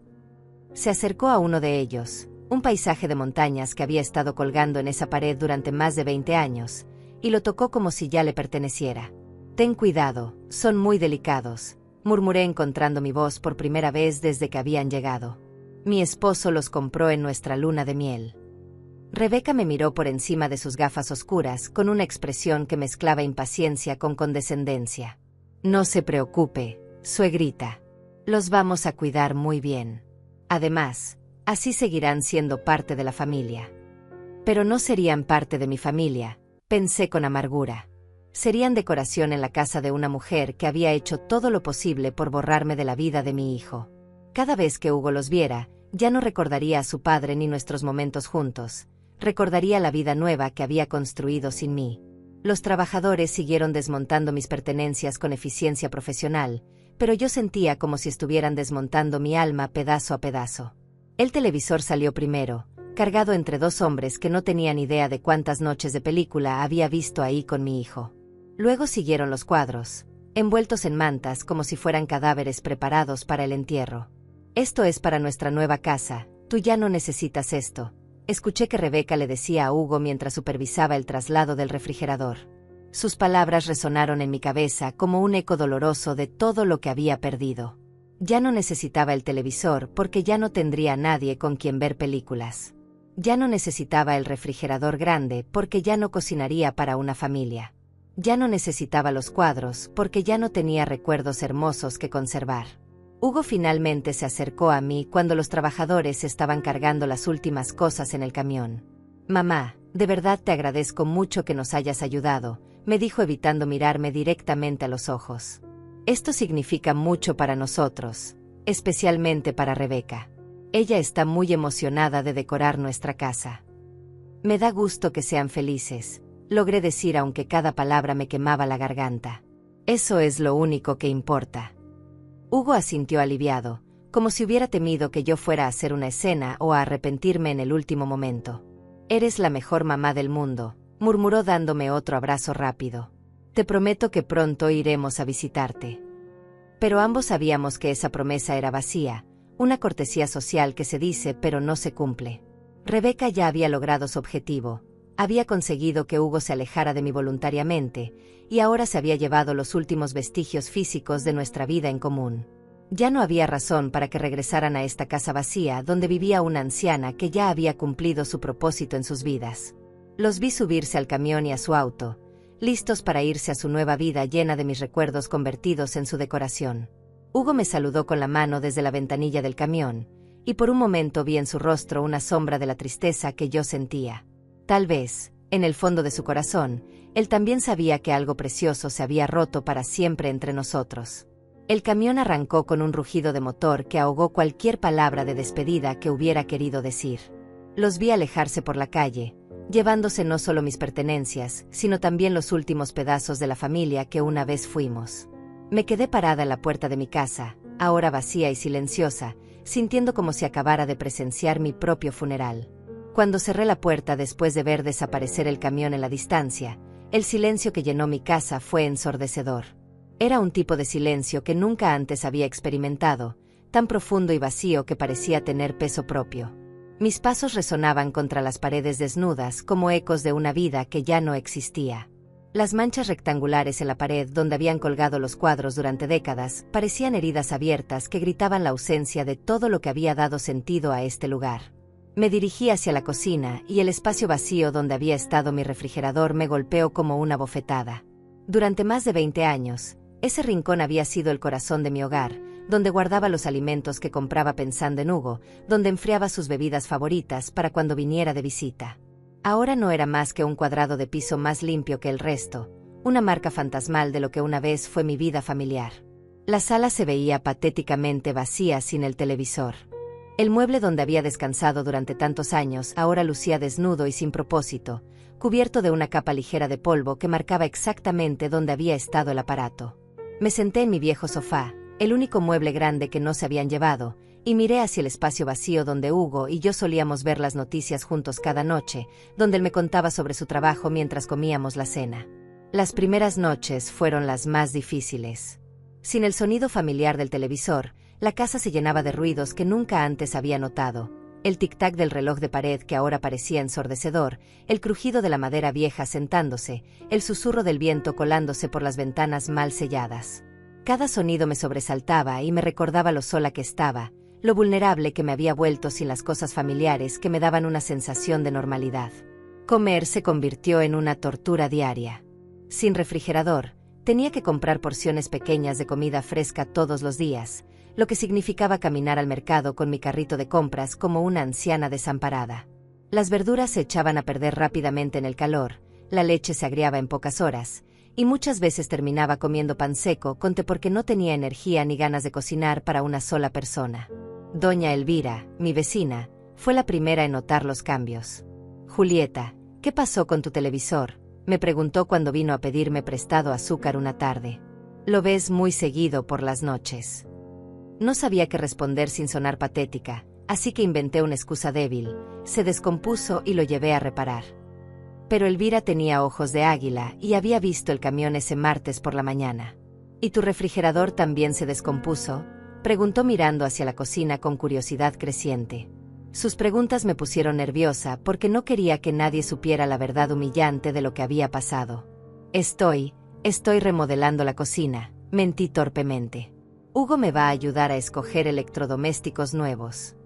Se acercó a uno de ellos, un paisaje de montañas que había estado colgando en esa pared durante más de 20 años, y lo tocó como si ya le perteneciera. «Ten cuidado, son muy delicados», murmuré encontrando mi voz por primera vez desde que habían llegado. «Mi esposo los compró en nuestra luna de miel». Rebeca me miró por encima de sus gafas oscuras con una expresión que mezclaba impaciencia con condescendencia. «No se preocupe, suegrita. Los vamos a cuidar muy bien. Además, así seguirán siendo parte de la familia». «Pero no serían parte de mi familia», pensé con amargura. Serían decoración en la casa de una mujer que había hecho todo lo posible por borrarme de la vida de mi hijo. Cada vez que Hugo los viera, ya no recordaría a su padre ni nuestros momentos juntos. Recordaría la vida nueva que había construido sin mí. Los trabajadores siguieron desmontando mis pertenencias con eficiencia profesional, pero yo sentía como si estuvieran desmontando mi alma pedazo a pedazo. El televisor salió primero, cargado entre dos hombres que no tenían idea de cuántas noches de película había visto ahí con mi hijo. Luego siguieron los cuadros, envueltos en mantas como si fueran cadáveres preparados para el entierro. Esto es para nuestra nueva casa, tú ya no necesitas esto. Escuché que Rebeca le decía a Hugo mientras supervisaba el traslado del refrigerador. Sus palabras resonaron en mi cabeza como un eco doloroso de todo lo que había perdido. Ya no necesitaba el televisor porque ya no tendría a nadie con quien ver películas. Ya no necesitaba el refrigerador grande porque ya no cocinaría para una familia. Ya no necesitaba los cuadros porque ya no tenía recuerdos hermosos que conservar. Hugo finalmente se acercó a mí cuando los trabajadores estaban cargando las últimas cosas en el camión. «Mamá, de verdad te agradezco mucho que nos hayas ayudado», me dijo evitando mirarme directamente a los ojos. «Esto significa mucho para nosotros, especialmente para Rebeca. Ella está muy emocionada de decorar nuestra casa. Me da gusto que sean felices», logré decir aunque cada palabra me quemaba la garganta. «Eso es lo único que importa». Hugo asintió aliviado, como si hubiera temido que yo fuera a hacer una escena o a arrepentirme en el último momento. «Eres la mejor mamá del mundo», murmuró dándome otro abrazo rápido. «Te prometo que pronto iremos a visitarte». Pero ambos sabíamos que esa promesa era vacía, una cortesía social que se dice pero no se cumple. Rebeca ya había logrado su objetivo. Había conseguido que Hugo se alejara de mí voluntariamente, y ahora se había llevado los últimos vestigios físicos de nuestra vida en común. Ya no había razón para que regresaran a esta casa vacía donde vivía una anciana que ya había cumplido su propósito en sus vidas. Los vi subirse al camión y a su auto, listos para irse a su nueva vida llena de mis recuerdos convertidos en su decoración. Hugo me saludó con la mano desde la ventanilla del camión, y por un momento vi en su rostro una sombra de la tristeza que yo sentía. Tal vez, en el fondo de su corazón, él también sabía que algo precioso se había roto para siempre entre nosotros. El camión arrancó con un rugido de motor que ahogó cualquier palabra de despedida que hubiera querido decir. Los vi alejarse por la calle, llevándose no solo mis pertenencias, sino también los últimos pedazos de la familia que una vez fuimos. Me quedé parada en la puerta de mi casa, ahora vacía y silenciosa, sintiendo como si acabara de presenciar mi propio funeral. Cuando cerré la puerta después de ver desaparecer el camión en la distancia, el silencio que llenó mi casa fue ensordecedor. Era un tipo de silencio que nunca antes había experimentado, tan profundo y vacío que parecía tener peso propio. Mis pasos resonaban contra las paredes desnudas como ecos de una vida que ya no existía. Las manchas rectangulares en la pared donde habían colgado los cuadros durante décadas parecían heridas abiertas que gritaban la ausencia de todo lo que había dado sentido a este lugar. Me dirigí hacia la cocina y el espacio vacío donde había estado mi refrigerador me golpeó como una bofetada. Durante más de 20 años, ese rincón había sido el corazón de mi hogar, donde guardaba los alimentos que compraba pensando en Hugo, donde enfriaba sus bebidas favoritas para cuando viniera de visita. Ahora no era más que un cuadrado de piso más limpio que el resto, una marca fantasmal de lo que una vez fue mi vida familiar. La sala se veía patéticamente vacía sin el televisor. El mueble donde había descansado durante tantos años ahora lucía desnudo y sin propósito, cubierto de una capa ligera de polvo que marcaba exactamente dónde había estado el aparato. Me senté en mi viejo sofá, el único mueble grande que no se habían llevado, y miré hacia el espacio vacío donde Hugo y yo solíamos ver las noticias juntos cada noche, donde él me contaba sobre su trabajo mientras comíamos la cena. Las primeras noches fueron las más difíciles. Sin el sonido familiar del televisor, la casa se llenaba de ruidos que nunca antes había notado. El tic-tac del reloj de pared que ahora parecía ensordecedor, el crujido de la madera vieja sentándose, el susurro del viento colándose por las ventanas mal selladas. Cada sonido me sobresaltaba y me recordaba lo sola que estaba, lo vulnerable que me había vuelto sin las cosas familiares que me daban una sensación de normalidad. Comer se convirtió en una tortura diaria. Sin refrigerador, tenía que comprar porciones pequeñas de comida fresca todos los días, lo que significaba caminar al mercado con mi carrito de compras como una anciana desamparada. Las verduras se echaban a perder rápidamente en el calor, la leche se agriaba en pocas horas, y muchas veces terminaba comiendo pan seco con té porque no tenía energía ni ganas de cocinar para una sola persona. Doña Elvira, mi vecina, fue la primera en notar los cambios. «Julieta, ¿qué pasó con tu televisor?», me preguntó cuando vino a pedirme prestado azúcar una tarde. «Lo ves muy seguido por las noches». No sabía qué responder sin sonar patética, así que inventé una excusa débil. Se descompuso y lo llevé a reparar. Pero Elvira tenía ojos de águila y había visto el camión ese martes por la mañana. «¿Y tu refrigerador también se descompuso?», preguntó mirando hacia la cocina con curiosidad creciente. Sus preguntas me pusieron nerviosa porque no quería que nadie supiera la verdad humillante de lo que había pasado. Estoy remodelando la cocina», mentí torpemente. «Hugo me va a ayudar a escoger electrodomésticos nuevos».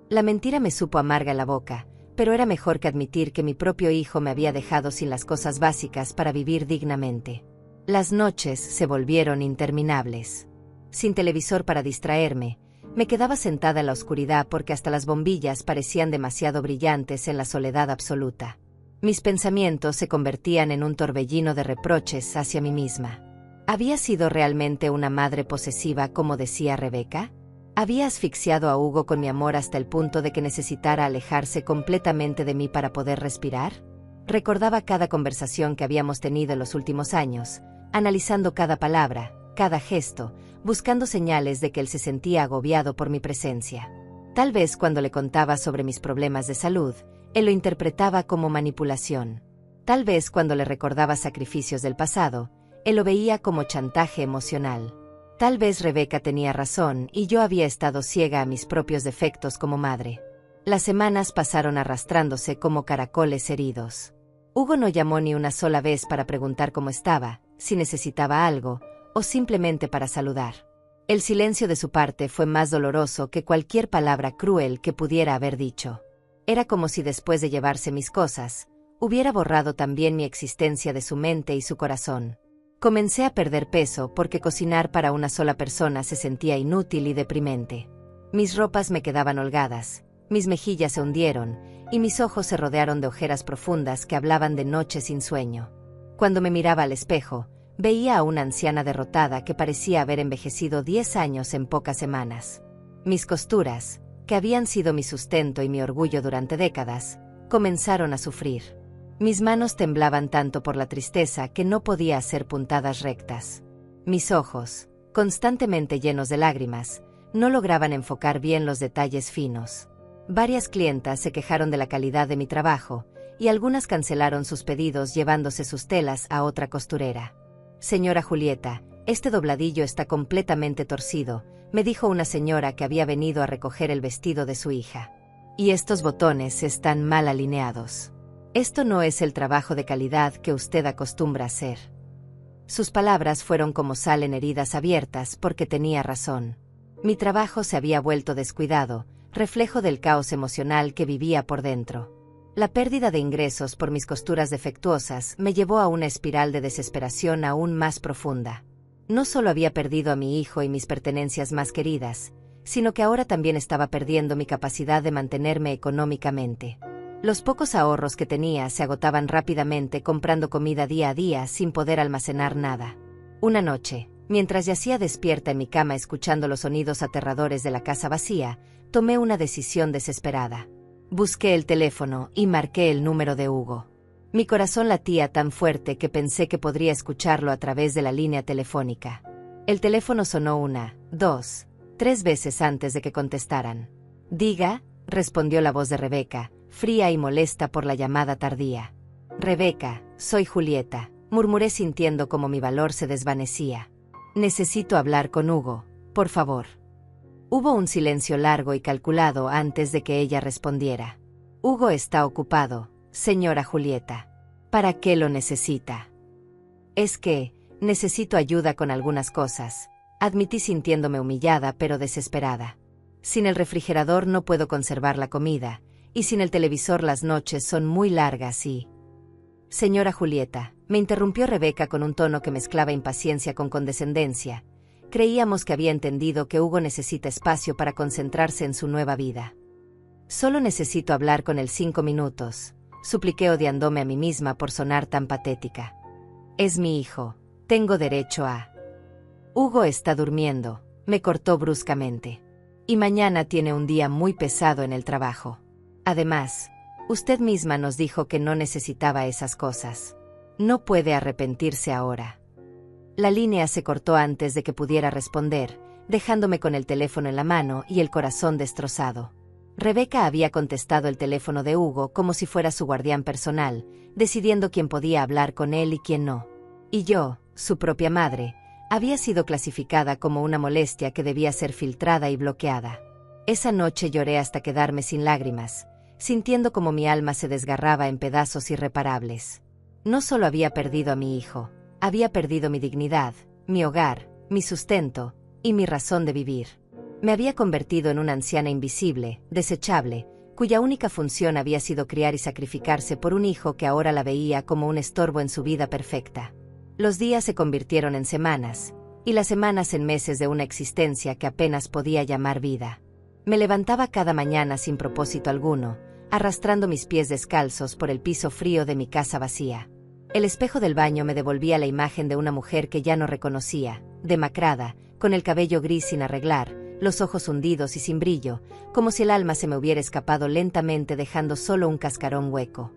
La mentira me supo amarga en la boca, pero era mejor que admitir que mi propio hijo me había dejado sin las cosas básicas para vivir dignamente. Las noches se volvieron interminables. Sin televisor para distraerme, me quedaba sentada en la oscuridad porque hasta las bombillas parecían demasiado brillantes en la soledad absoluta. Mis pensamientos se convertían en un torbellino de reproches hacia mí misma. ¿Había sido realmente una madre posesiva como decía Rebeca? ¿Había asfixiado a Hugo con mi amor hasta el punto de que necesitara alejarse completamente de mí para poder respirar? Recordaba cada conversación que habíamos tenido en los últimos años, analizando cada palabra, cada gesto, buscando señales de que él se sentía agobiado por mi presencia. Tal vez cuando le contaba sobre mis problemas de salud, él lo interpretaba como manipulación. Tal vez cuando le recordaba sacrificios del pasado, él lo veía como chantaje emocional. Tal vez Rebeca tenía razón y yo había estado ciega a mis propios defectos como madre. Las semanas pasaron arrastrándose como caracoles heridos. Hugo no llamó ni una sola vez para preguntar cómo estaba, si necesitaba algo, o simplemente para saludar. El silencio de su parte fue más doloroso que cualquier palabra cruel que pudiera haber dicho. Era como si después de llevarse mis cosas, hubiera borrado también mi existencia de su mente y su corazón. Comencé a perder peso porque cocinar para una sola persona se sentía inútil y deprimente. Mis ropas me quedaban holgadas, mis mejillas se hundieron, y mis ojos se rodearon de ojeras profundas que hablaban de noches sin sueño. Cuando me miraba al espejo, veía a una anciana derrotada que parecía haber envejecido 10 años en pocas semanas. Mis costuras, que habían sido mi sustento y mi orgullo durante décadas, comenzaron a sufrir. Mis manos temblaban tanto por la tristeza que no podía hacer puntadas rectas. Mis ojos, constantemente llenos de lágrimas, no lograban enfocar bien los detalles finos. Varias clientas se quejaron de la calidad de mi trabajo, y algunas cancelaron sus pedidos llevándose sus telas a otra costurera. «Señora Julieta, este dobladillo está completamente torcido», me dijo una señora que había venido a recoger el vestido de su hija. «Y estos botones están mal alineados. Esto no es el trabajo de calidad que usted acostumbra hacer». Sus palabras fueron como sal en heridas abiertas porque tenía razón. Mi trabajo se había vuelto descuidado, reflejo del caos emocional que vivía por dentro. La pérdida de ingresos por mis costuras defectuosas me llevó a una espiral de desesperación aún más profunda. No solo había perdido a mi hijo y mis pertenencias más queridas, sino que ahora también estaba perdiendo mi capacidad de mantenerme económicamente. Los pocos ahorros que tenía se agotaban rápidamente comprando comida día a día sin poder almacenar nada. Una noche, mientras yacía despierta en mi cama escuchando los sonidos aterradores de la casa vacía, tomé una decisión desesperada. Busqué el teléfono y marqué el número de Hugo. Mi corazón latía tan fuerte que pensé que podría escucharlo a través de la línea telefónica. El teléfono sonó 1, 2, 3 veces antes de que contestaran. «Diga», respondió la voz de Rebeca, fría y molesta por la llamada tardía. «Rebeca, soy Julieta», murmuré sintiendo como mi valor se desvanecía. «Necesito hablar con Hugo, por favor». Hubo un silencio largo y calculado antes de que ella respondiera. «Hugo está ocupado, señora Julieta». «¿Para qué lo necesita?» «Es que necesito ayuda con algunas cosas», admití sintiéndome humillada pero desesperada. «Sin el refrigerador no puedo conservar la comida, y sin el televisor las noches son muy largas y...» «Señora Julieta», me interrumpió Rebeca con un tono que mezclaba impaciencia con condescendencia. Creíamos que había entendido que Hugo necesita espacio para concentrarse en su nueva vida. «Solo necesito hablar con él 5 minutos», supliqué odiándome a mí misma por sonar tan patética. Es mi hijo. Tengo derecho a... Hugo está durmiendo, me cortó bruscamente. Y mañana tiene un día muy pesado en el trabajo. Además, usted misma nos dijo que no necesitaba esas cosas. No puede arrepentirse ahora. La línea se cortó antes de que pudiera responder, dejándome con el teléfono en la mano y el corazón destrozado. Rebeca había contestado el teléfono de Hugo como si fuera su guardián personal, decidiendo quién podía hablar con él y quién no. Y yo, su propia madre, había sido clasificada como una molestia que debía ser filtrada y bloqueada. Esa noche lloré hasta quedarme sin lágrimas, sintiendo como mi alma se desgarraba en pedazos irreparables. No solo había perdido a mi hijo, había perdido mi dignidad, mi hogar, mi sustento y mi razón de vivir. Me había convertido en una anciana invisible, desechable, cuya única función había sido criar y sacrificarse por un hijo que ahora la veía como un estorbo en su vida perfecta. Los días se convirtieron en semanas, y las semanas en meses de una existencia que apenas podía llamar vida. Me levantaba cada mañana sin propósito alguno, arrastrando mis pies descalzos por el piso frío de mi casa vacía. El espejo del baño me devolvía la imagen de una mujer que ya no reconocía, demacrada, con el cabello gris sin arreglar, los ojos hundidos y sin brillo, como si el alma se me hubiera escapado lentamente dejando solo un cascarón hueco.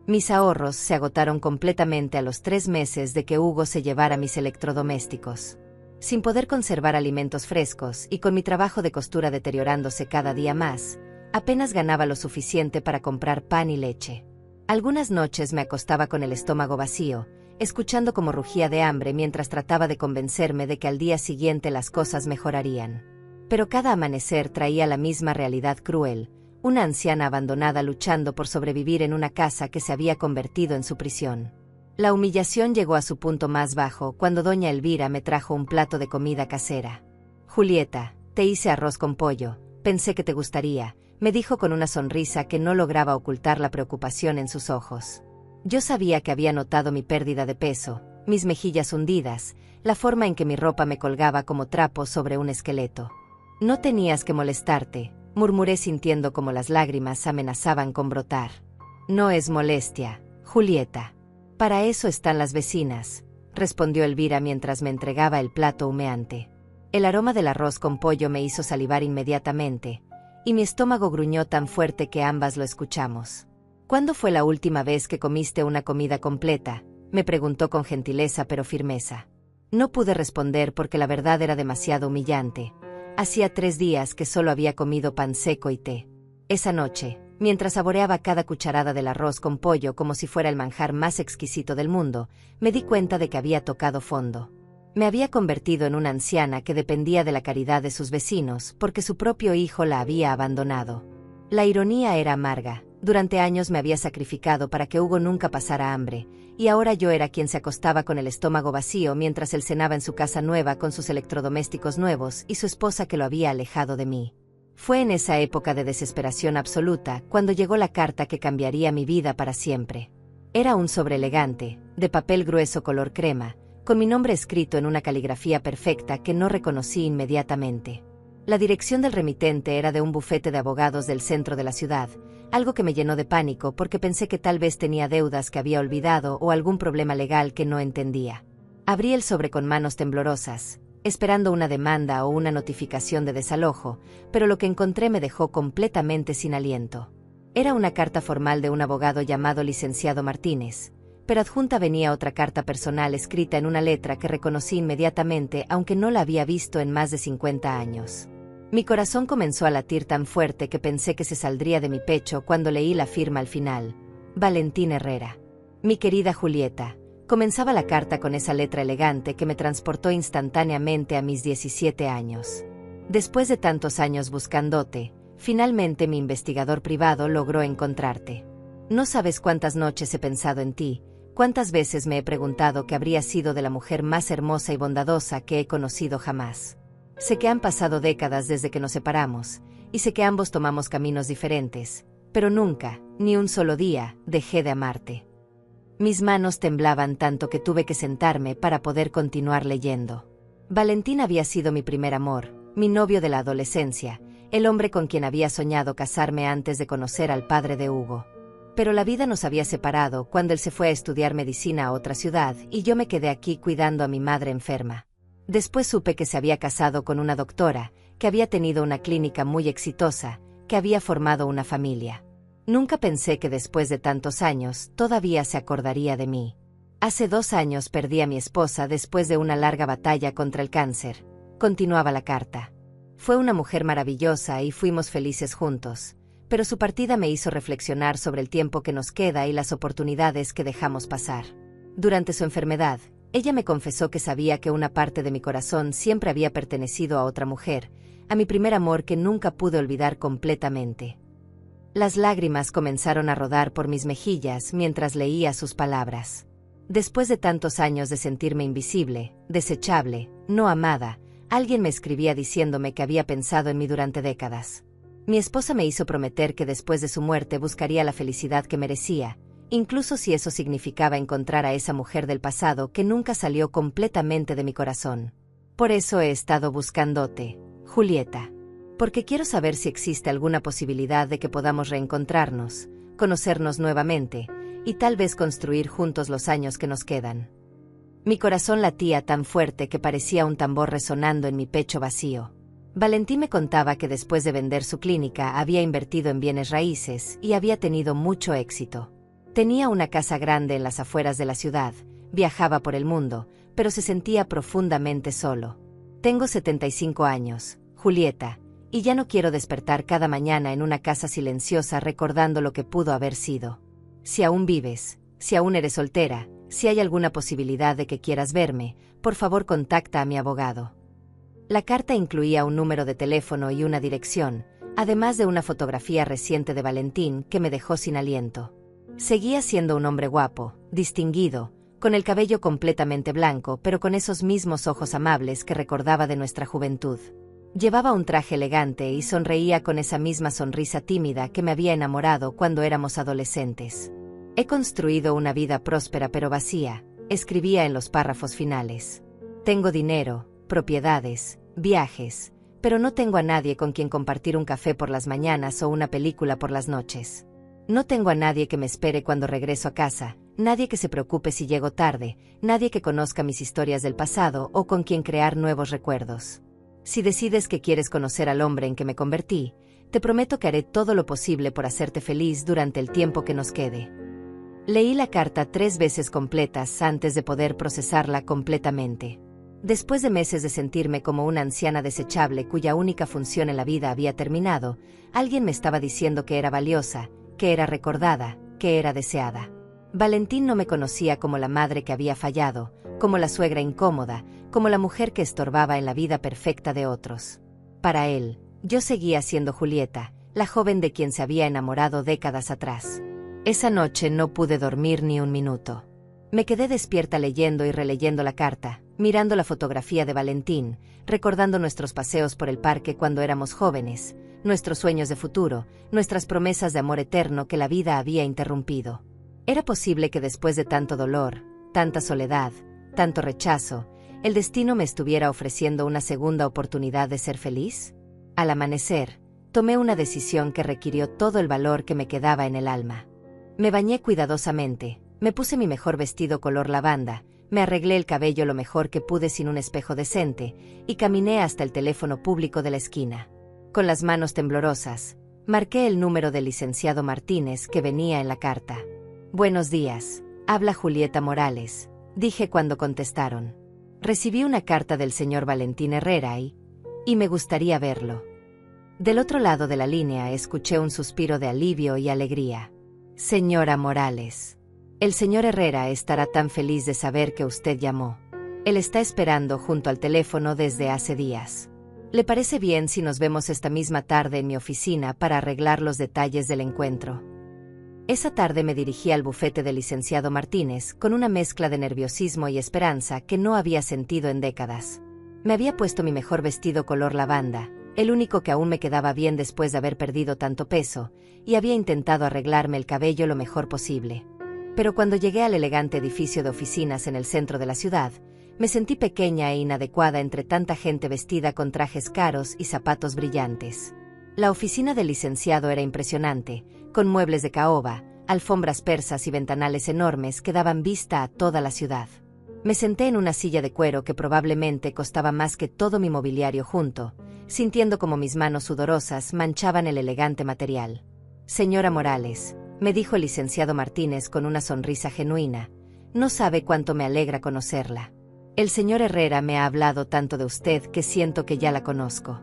Mis ahorros se agotaron completamente a los 3 meses de que Hugo se llevara mis electrodomésticos. Sin poder conservar alimentos frescos y con mi trabajo de costura deteriorándose cada día más, apenas ganaba lo suficiente para comprar pan y leche. Algunas noches me acostaba con el estómago vacío, escuchando cómo rugía de hambre mientras trataba de convencerme de que al día siguiente las cosas mejorarían. Pero cada amanecer traía la misma realidad cruel, una anciana abandonada luchando por sobrevivir en una casa que se había convertido en su prisión. La humillación llegó a su punto más bajo cuando doña Elvira me trajo un plato de comida casera. «Julieta, te hice arroz con pollo, pensé que te gustaría», me dijo con una sonrisa que no lograba ocultar la preocupación en sus ojos. Yo sabía que había notado mi pérdida de peso, mis mejillas hundidas, la forma en que mi ropa me colgaba como trapos sobre un esqueleto. «No tenías que molestarte», murmuré sintiendo como las lágrimas amenazaban con brotar. «No es molestia, Julieta. Para eso están las vecinas», respondió Elvira mientras me entregaba el plato humeante. El aroma del arroz con pollo me hizo salivar inmediatamente, y mi estómago gruñó tan fuerte que ambas lo escuchamos. «¿Cuándo fue la última vez que comiste una comida completa?», me preguntó con gentileza pero firmeza. No pude responder porque la verdad era demasiado humillante. Hacía 3 días que solo había comido pan seco y té. Esa noche, mientras saboreaba cada cucharada del arroz con pollo como si fuera el manjar más exquisito del mundo, me di cuenta de que había tocado fondo. Me había convertido en una anciana que dependía de la caridad de sus vecinos porque su propio hijo la había abandonado. La ironía era amarga. Durante años me había sacrificado para que Hugo nunca pasara hambre, y ahora yo era quien se acostaba con el estómago vacío mientras él cenaba en su casa nueva con sus electrodomésticos nuevos y su esposa que lo había alejado de mí. Fue en esa época de desesperación absoluta cuando llegó la carta que cambiaría mi vida para siempre. Era un sobre elegante, de papel grueso color crema, con mi nombre escrito en una caligrafía perfecta que no reconocí inmediatamente. La dirección del remitente era de un bufete de abogados del centro de la ciudad, algo que me llenó de pánico porque pensé que tal vez tenía deudas que había olvidado o algún problema legal que no entendía. Abrí el sobre con manos temblorosas, esperando una demanda o una notificación de desalojo, pero lo que encontré me dejó completamente sin aliento. Era una carta formal de un abogado llamado licenciado Martínez, pero adjunta venía otra carta personal escrita en una letra que reconocí inmediatamente aunque no la había visto en más de 50 años. Mi corazón comenzó a latir tan fuerte que pensé que se saldría de mi pecho cuando leí la firma al final. Valentín Herrera. «Mi querida Julieta», comenzaba la carta con esa letra elegante que me transportó instantáneamente a mis 17 años. «Después de tantos años buscándote, finalmente mi investigador privado logró encontrarte. No sabes cuántas noches he pensado en ti, cuántas veces me he preguntado qué habría sido de la mujer más hermosa y bondadosa que he conocido jamás. Sé que han pasado décadas desde que nos separamos, y sé que ambos tomamos caminos diferentes, pero nunca, ni un solo día, dejé de amarte». Mis manos temblaban tanto que tuve que sentarme para poder continuar leyendo. Valentín había sido mi primer amor, mi novio de la adolescencia, el hombre con quien había soñado casarme antes de conocer al padre de Hugo. Pero la vida nos había separado cuando él se fue a estudiar medicina a otra ciudad y yo me quedé aquí cuidando a mi madre enferma. Después supe que se había casado con una doctora, que había tenido una clínica muy exitosa, que había formado una familia. Nunca pensé que después de tantos años todavía se acordaría de mí. Hace 2 años perdí a mi esposa después de una larga batalla contra el cáncer. Continuaba la carta. Fue una mujer maravillosa y fuimos felices juntos, pero su partida me hizo reflexionar sobre el tiempo que nos queda y las oportunidades que dejamos pasar. Durante su enfermedad, ella me confesó que sabía que una parte de mi corazón siempre había pertenecido a otra mujer, a mi primer amor que nunca pude olvidar completamente. Las lágrimas comenzaron a rodar por mis mejillas mientras leía sus palabras. Después de tantos años de sentirme invisible, desechable, no amada, alguien me escribía diciéndome que había pensado en mí durante décadas. Mi esposa me hizo prometer que después de su muerte buscaría la felicidad que merecía, incluso si eso significaba encontrar a esa mujer del pasado que nunca salió completamente de mi corazón. Por eso he estado buscándote, Julieta. Porque quiero saber si existe alguna posibilidad de que podamos reencontrarnos, conocernos nuevamente, y tal vez construir juntos los años que nos quedan. Mi corazón latía tan fuerte que parecía un tambor resonando en mi pecho vacío. Valentín me contaba que después de vender su clínica había invertido en bienes raíces y había tenido mucho éxito. Tenía una casa grande en las afueras de la ciudad, viajaba por el mundo, pero se sentía profundamente solo. Tengo 75 años, Julieta, y ya no quiero despertar cada mañana en una casa silenciosa recordando lo que pudo haber sido. Si aún vives, si aún eres soltera, si hay alguna posibilidad de que quieras verme, por favor contacta a mi abogado. La carta incluía un número de teléfono y una dirección, además de una fotografía reciente de Valentín que me dejó sin aliento. Seguía siendo un hombre guapo, distinguido, con el cabello completamente blanco pero con esos mismos ojos amables que recordaba de nuestra juventud. Llevaba un traje elegante y sonreía con esa misma sonrisa tímida que me había enamorado cuando éramos adolescentes. He construido una vida próspera pero vacía, escribía en los párrafos finales. Tengo dinero, propiedades, viajes, pero no tengo a nadie con quien compartir un café por las mañanas o una película por las noches. No tengo a nadie que me espere cuando regreso a casa, nadie que se preocupe si llego tarde, nadie que conozca mis historias del pasado o con quien crear nuevos recuerdos. Si decides que quieres conocer al hombre en que me convertí, te prometo que haré todo lo posible por hacerte feliz durante el tiempo que nos quede. Leí la carta 3 veces completas antes de poder procesarla completamente. Después de meses de sentirme como una anciana desechable cuya única función en la vida había terminado, alguien me estaba diciendo que era valiosa, que era recordada, que era deseada. Valentín no me conocía como la madre que había fallado, como la suegra incómoda, como la mujer que estorbaba en la vida perfecta de otros. Para él, yo seguía siendo Julieta, la joven de quien se había enamorado décadas atrás. Esa noche no pude dormir ni un minuto. Me quedé despierta leyendo y releyendo la carta, mirando la fotografía de Valentín, recordando nuestros paseos por el parque cuando éramos jóvenes, nuestros sueños de futuro, nuestras promesas de amor eterno que la vida había interrumpido. ¿Era posible que después de tanto dolor, tanta soledad, tanto rechazo, el destino me estuviera ofreciendo una segunda oportunidad de ser feliz? Al amanecer, tomé una decisión que requirió todo el valor que me quedaba en el alma. Me bañé cuidadosamente, me puse mi mejor vestido color lavanda, me arreglé el cabello lo mejor que pude sin un espejo decente, y caminé hasta el teléfono público de la esquina. Con las manos temblorosas, marqué el número del licenciado Martínez que venía en la carta. Buenos días, habla Julieta Morales, dije cuando contestaron. Recibí una carta del señor Valentín Herrera y me gustaría verlo. Del otro lado de la línea escuché un suspiro de alivio y alegría. Señora Morales, el señor Herrera estará tan feliz de saber que usted llamó. Él está esperando junto al teléfono desde hace días. ¿Le parece bien si nos vemos esta misma tarde en mi oficina para arreglar los detalles del encuentro? Esa tarde me dirigí al bufete del licenciado Martínez con una mezcla de nerviosismo y esperanza que no había sentido en décadas. Me había puesto mi mejor vestido color lavanda, el único que aún me quedaba bien después de haber perdido tanto peso, y había intentado arreglarme el cabello lo mejor posible. Pero cuando llegué al elegante edificio de oficinas en el centro de la ciudad, me sentí pequeña e inadecuada entre tanta gente vestida con trajes caros y zapatos brillantes. La oficina del licenciado era impresionante, con muebles de caoba, alfombras persas y ventanales enormes que daban vista a toda la ciudad. Me senté en una silla de cuero que probablemente costaba más que todo mi mobiliario junto, sintiendo como mis manos sudorosas manchaban el elegante material. Señora Morales, me dijo el licenciado Martínez con una sonrisa genuina, no sabe cuánto me alegra conocerla. El señor Herrera me ha hablado tanto de usted que siento que ya la conozco.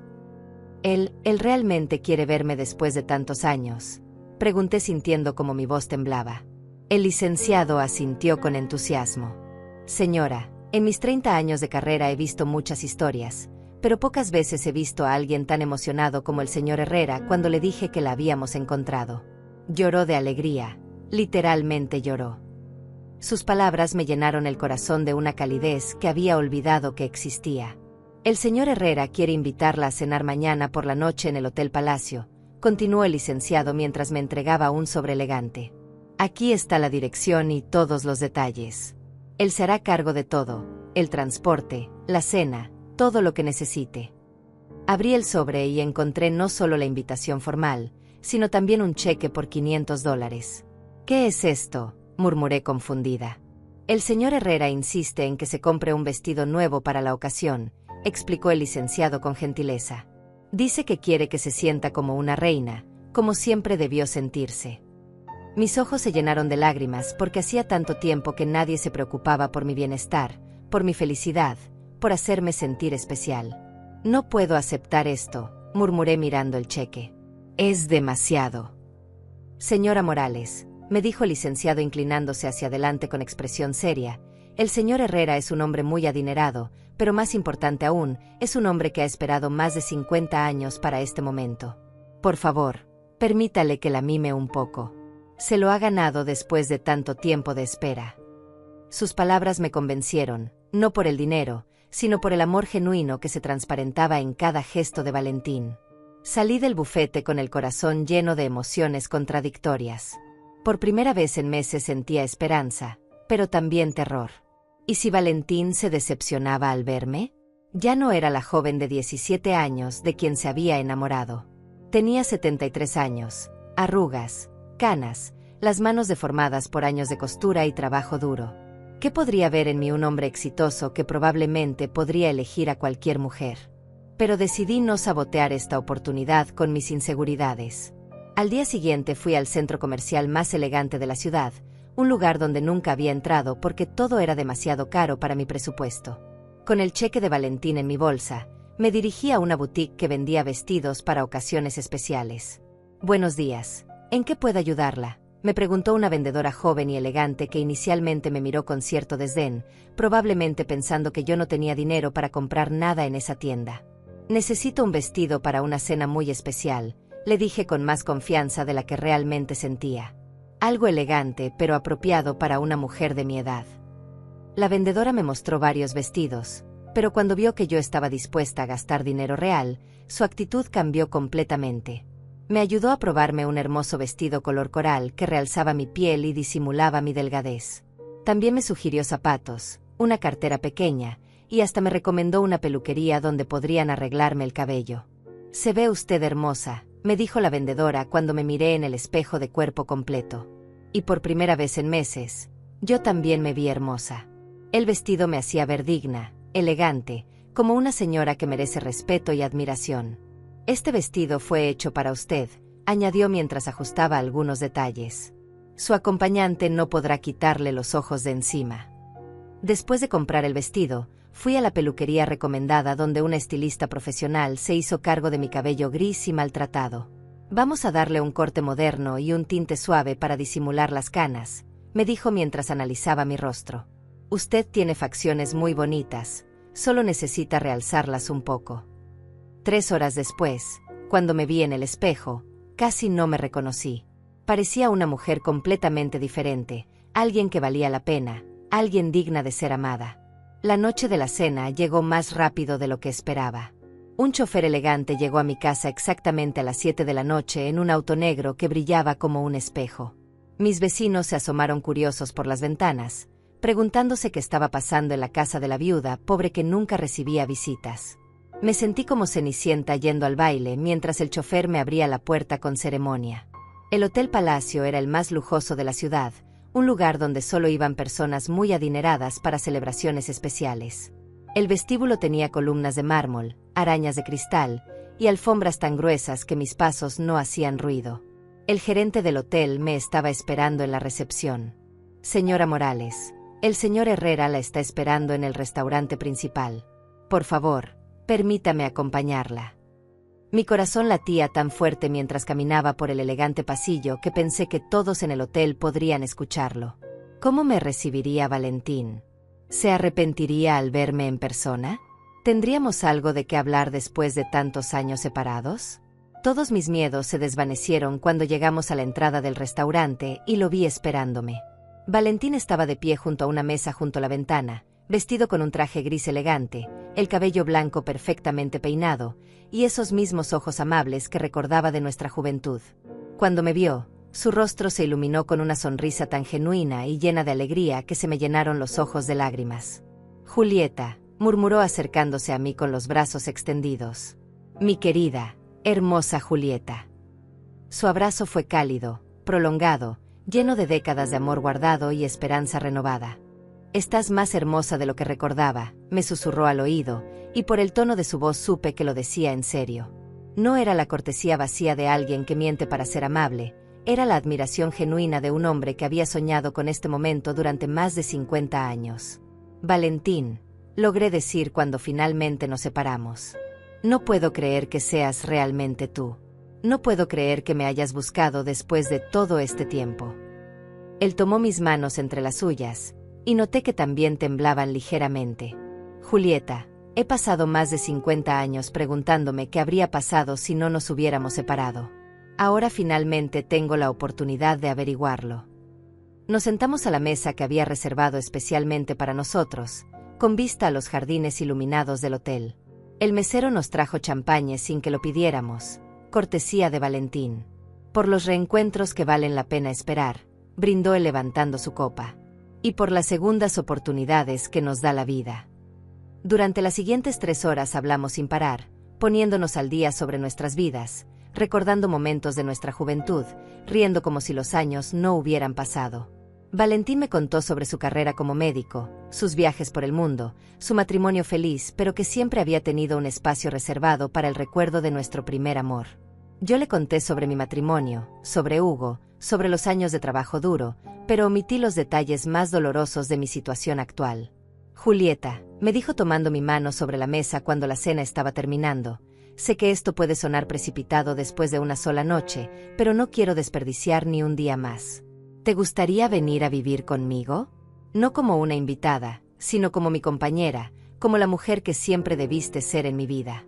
Él realmente quiere verme después de tantos años, pregunté sintiendo como mi voz temblaba. El licenciado asintió con entusiasmo. Señora, en mis 30 años de carrera he visto muchas historias, pero pocas veces he visto a alguien tan emocionado como el señor Herrera cuando le dije que la habíamos encontrado. Lloró de alegría, literalmente lloró. Sus palabras me llenaron el corazón de una calidez que había olvidado que existía. El señor Herrera quiere invitarla a cenar mañana por la noche en el Hotel Palacio, continuó el licenciado mientras me entregaba un sobre elegante. Aquí está la dirección y todos los detalles. Él se hará cargo de todo, el transporte, la cena, todo lo que necesite. Abrí el sobre y encontré no solo la invitación formal, sino también un cheque por $500. ¿Qué es esto?, murmuré confundida. El señor Herrera insiste en que se compre un vestido nuevo para la ocasión, explicó el licenciado con gentileza. Dice que quiere que se sienta como una reina, como siempre debió sentirse. Mis ojos se llenaron de lágrimas porque hacía tanto tiempo que nadie se preocupaba por mi bienestar, por mi felicidad, por hacerme sentir especial. No puedo aceptar esto, murmuré mirando el cheque. Es demasiado. Señora Morales, me dijo el licenciado inclinándose hacia adelante con expresión seria, el señor Herrera es un hombre muy adinerado, pero más importante aún, es un hombre que ha esperado más de 50 años para este momento. Por favor, permítale que la mime un poco. Se lo ha ganado después de tanto tiempo de espera. Sus palabras me convencieron, no por el dinero, sino por el amor genuino que se transparentaba en cada gesto de Valentín. Salí del bufete con el corazón lleno de emociones contradictorias. Por primera vez en meses sentía esperanza, pero también terror. ¿Y si Valentín se decepcionaba al verme? Ya no era la joven de 17 años de quien se había enamorado. Tenía 73 años, arrugas, canas, las manos deformadas por años de costura y trabajo duro. ¿Qué podría ver en mí un hombre exitoso que probablemente podría elegir a cualquier mujer? Pero decidí no sabotear esta oportunidad con mis inseguridades. Al día siguiente fui al centro comercial más elegante de la ciudad, un lugar donde nunca había entrado porque todo era demasiado caro para mi presupuesto. Con el cheque de Valentín en mi bolsa, me dirigí a una boutique que vendía vestidos para ocasiones especiales. Buenos días. ¿En qué puedo ayudarla?, me preguntó una vendedora joven y elegante que inicialmente me miró con cierto desdén, probablemente pensando que yo no tenía dinero para comprar nada en esa tienda. Necesito un vestido para una cena muy especial, le dije con más confianza de la que realmente sentía. Algo elegante pero apropiado para una mujer de mi edad. La vendedora me mostró varios vestidos, pero cuando vio que yo estaba dispuesta a gastar dinero real, su actitud cambió completamente. Me ayudó a probarme un hermoso vestido color coral que realzaba mi piel y disimulaba mi delgadez. También me sugirió zapatos, una cartera pequeña, y hasta me recomendó una peluquería donde podrían arreglarme el cabello. «Se ve usted hermosa», me dijo la vendedora cuando me miré en el espejo de cuerpo completo. Y por primera vez en meses, yo también me vi hermosa. El vestido me hacía ver digna, elegante, como una señora que merece respeto y admiración. «Este vestido fue hecho para usted», añadió mientras ajustaba algunos detalles. Su acompañante no podrá quitarle los ojos de encima. Después de comprar el vestido, fui a la peluquería recomendada donde una estilista profesional se hizo cargo de mi cabello gris y maltratado. «Vamos a darle un corte moderno y un tinte suave para disimular las canas», me dijo mientras analizaba mi rostro. «Usted tiene facciones muy bonitas, solo necesita realzarlas un poco». 3 horas después, cuando me vi en el espejo, casi no me reconocí. Parecía una mujer completamente diferente, alguien que valía la pena, alguien digna de ser amada. La noche de la cena llegó más rápido de lo que esperaba. Un chofer elegante llegó a mi casa exactamente a las 7 de la noche en un auto negro que brillaba como un espejo. Mis vecinos se asomaron curiosos por las ventanas, preguntándose qué estaba pasando en la casa de la viuda pobre que nunca recibía visitas. Me sentí como Cenicienta yendo al baile mientras el chofer me abría la puerta con ceremonia. El Hotel Palacio era el más lujoso de la ciudad, un lugar donde solo iban personas muy adineradas para celebraciones especiales. El vestíbulo tenía columnas de mármol, arañas de cristal y alfombras tan gruesas que mis pasos no hacían ruido. El gerente del hotel me estaba esperando en la recepción. Señora Morales, el señor Herrera la está esperando en el restaurante principal. Por favor, permítame acompañarla. Mi corazón latía tan fuerte mientras caminaba por el elegante pasillo que pensé que todos en el hotel podrían escucharlo. ¿Cómo me recibiría Valentín? ¿Se arrepentiría al verme en persona? ¿Tendríamos algo de qué hablar después de tantos años separados? Todos mis miedos se desvanecieron cuando llegamos a la entrada del restaurante y lo vi esperándome. Valentín estaba de pie junto a una mesa junto a la ventana, vestido con un traje gris elegante, el cabello blanco perfectamente peinado, y esos mismos ojos amables que recordaba de nuestra juventud. Cuando me vio, su rostro se iluminó con una sonrisa tan genuina y llena de alegría que se me llenaron los ojos de lágrimas. «Julieta», murmuró acercándose a mí con los brazos extendidos. «Mi querida, hermosa Julieta». Su abrazo fue cálido, prolongado, lleno de décadas de amor guardado y esperanza renovada. «Estás más hermosa de lo que recordaba», me susurró al oído, y por el tono de su voz supe que lo decía en serio. No era la cortesía vacía de alguien que miente para ser amable, era la admiración genuina de un hombre que había soñado con este momento durante más de 50 años. «Valentín», logré decir cuando finalmente nos separamos. «No puedo creer que seas realmente tú. No puedo creer que me hayas buscado después de todo este tiempo». Él tomó mis manos entre las suyas, y noté que también temblaban ligeramente. «Julieta, he pasado más de 50 años preguntándome qué habría pasado si no nos hubiéramos separado. Ahora finalmente tengo la oportunidad de averiguarlo». Nos sentamos a la mesa que había reservado especialmente para nosotros, con vista a los jardines iluminados del hotel. El mesero nos trajo champaña sin que lo pidiéramos, cortesía de Valentín. «Por los reencuentros que valen la pena esperar», brindó él levantando su copa. «Y por las segundas oportunidades que nos da la vida». Durante las siguientes 3 horas hablamos sin parar, poniéndonos al día sobre nuestras vidas, recordando momentos de nuestra juventud, riendo como si los años no hubieran pasado. Valentín me contó sobre su carrera como médico, sus viajes por el mundo, su matrimonio feliz, pero que siempre había tenido un espacio reservado para el recuerdo de nuestro primer amor. Yo le conté sobre mi matrimonio, sobre Hugo, sobre los años de trabajo duro, pero omití los detalles más dolorosos de mi situación actual. «Julieta», me dijo tomando mi mano sobre la mesa cuando la cena estaba terminando, «sé que esto puede sonar precipitado después de una sola noche, pero no quiero desperdiciar ni un día más. ¿Te gustaría venir a vivir conmigo? No como una invitada, sino como mi compañera, como la mujer que siempre debiste ser en mi vida».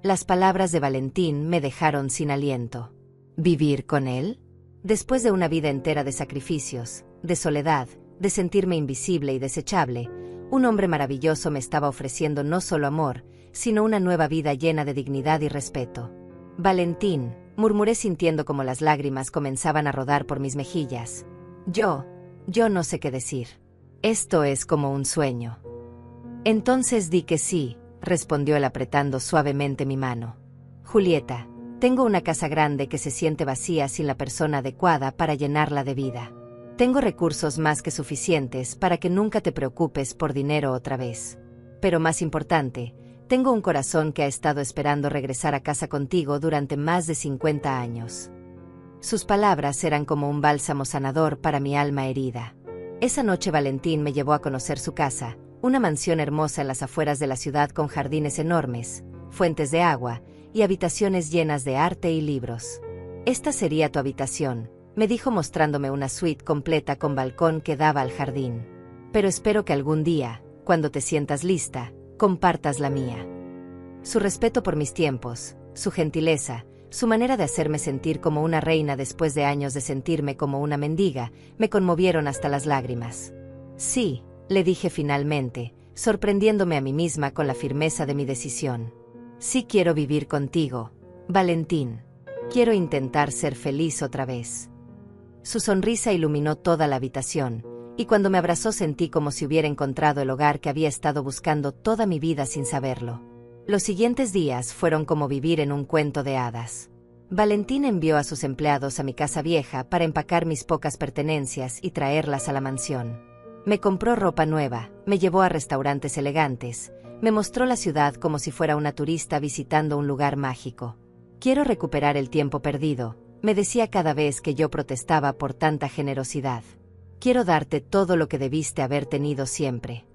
Las palabras de Valentín me dejaron sin aliento. ¿Vivir con él? Después de una vida entera de sacrificios, de soledad, de sentirme invisible y desechable, un hombre maravilloso me estaba ofreciendo no solo amor, sino una nueva vida llena de dignidad y respeto. «Valentín», murmuré sintiendo como las lágrimas comenzaban a rodar por mis mejillas. Yo no sé qué decir. Esto es como un sueño». «Entonces di que sí», respondió él apretando suavemente mi mano. «Julieta, tengo una casa grande que se siente vacía sin la persona adecuada para llenarla de vida. Tengo recursos más que suficientes para que nunca te preocupes por dinero otra vez. Pero más importante, tengo un corazón que ha estado esperando regresar a casa contigo durante más de 50 años». Sus palabras eran como un bálsamo sanador para mi alma herida. Esa noche Valentín me llevó a conocer su casa, una mansión hermosa en las afueras de la ciudad con jardines enormes, fuentes de agua y habitaciones llenas de arte y libros. «Esta sería tu habitación», me dijo mostrándome una suite completa con balcón que daba al jardín. «Pero espero que algún día, cuando te sientas lista, compartas la mía». Su respeto por mis tiempos, su gentileza, su manera de hacerme sentir como una reina después de años de sentirme como una mendiga, me conmovieron hasta las lágrimas. «Sí», le dije finalmente, sorprendiéndome a mí misma con la firmeza de mi decisión. «Sí quiero vivir contigo, Valentín. Quiero intentar ser feliz otra vez». Su sonrisa iluminó toda la habitación, y cuando me abrazó sentí como si hubiera encontrado el hogar que había estado buscando toda mi vida sin saberlo. Los siguientes días fueron como vivir en un cuento de hadas. Valentín envió a sus empleados a mi casa vieja para empacar mis pocas pertenencias y traerlas a la mansión. Me compró ropa nueva, me llevó a restaurantes elegantes, me mostró la ciudad como si fuera una turista visitando un lugar mágico. Quiero recuperar el tiempo perdido, me decía cada vez que yo protestaba por tanta generosidad. Quiero darte todo lo que debiste haber tenido siempre.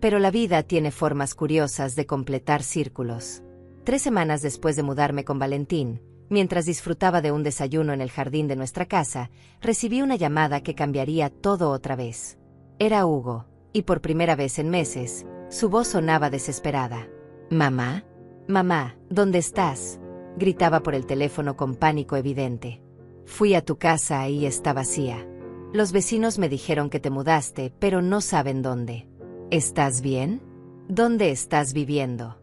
Pero la vida tiene formas curiosas de completar círculos. 3 semanas después de mudarme con Valentín, mientras disfrutaba de un desayuno en el jardín de nuestra casa, recibí una llamada que cambiaría todo otra vez. Era Hugo, y por primera vez en meses, su voz sonaba desesperada. «¿Mamá? Mamá, ¿dónde estás?», gritaba por el teléfono con pánico evidente. «Fui a tu casa y está vacía. Los vecinos me dijeron que te mudaste, pero no saben dónde. ¿Estás bien? ¿Dónde estás viviendo?».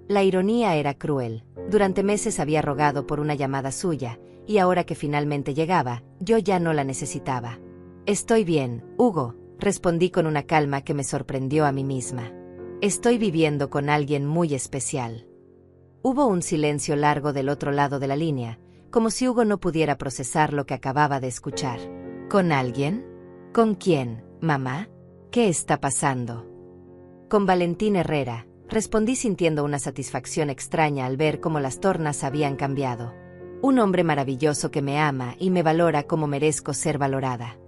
La ironía era cruel. Durante meses había rogado por una llamada suya, y ahora que finalmente llegaba, yo ya no la necesitaba. «Estoy bien, Hugo», respondí con una calma que me sorprendió a mí misma. «Estoy viviendo con alguien muy especial». Hubo un silencio largo del otro lado de la línea, como si Hugo no pudiera procesar lo que acababa de escuchar. «¿Con alguien? ¿Con quién, mamá? ¿Qué está pasando?». «Con Valentín Herrera», respondí sintiendo una satisfacción extraña al ver cómo las tornas habían cambiado. «Un hombre maravilloso que me ama y me valora como merezco ser valorada».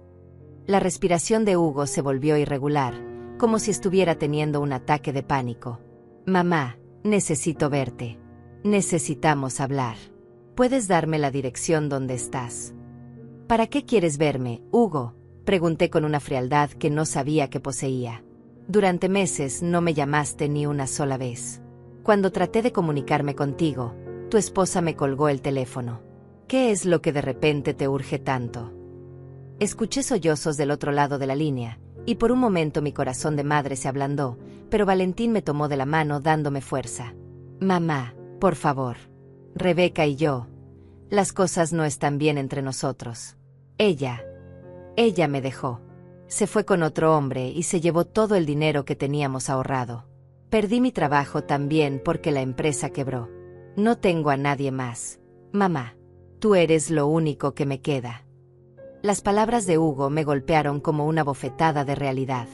La respiración de Hugo se volvió irregular, como si estuviera teniendo un ataque de pánico. «Mamá, necesito verte. Necesitamos hablar. ¿Puedes darme la dirección donde estás?». «¿Para qué quieres verme, Hugo?», pregunté con una frialdad que no sabía que poseía. «Durante meses no me llamaste ni una sola vez. Cuando traté de comunicarme contigo, tu esposa me colgó el teléfono. ¿Qué es lo que de repente te urge tanto?». Escuché sollozos del otro lado de la línea, y por un momento mi corazón de madre se ablandó, pero Valentín me tomó de la mano dándome fuerza. «Mamá, por favor. Rebeca y yo. Las cosas no están bien entre nosotros. Ella me dejó. Se fue con otro hombre y se llevó todo el dinero que teníamos ahorrado. Perdí mi trabajo también porque la empresa quebró. No tengo a nadie más. Mamá, tú eres lo único que me queda». Las palabras de Hugo me golpearon como una bofetada de realidad.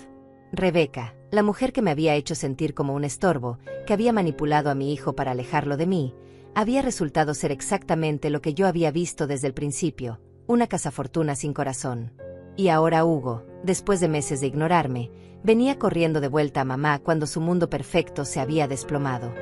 Rebeca, la mujer que me había hecho sentir como un estorbo, que había manipulado a mi hijo para alejarlo de mí, había resultado ser exactamente lo que yo había visto desde el principio, una cazafortuna sin corazón. Y ahora Hugo, después de meses de ignorarme, venía corriendo de vuelta a mamá cuando su mundo perfecto se había desplomado.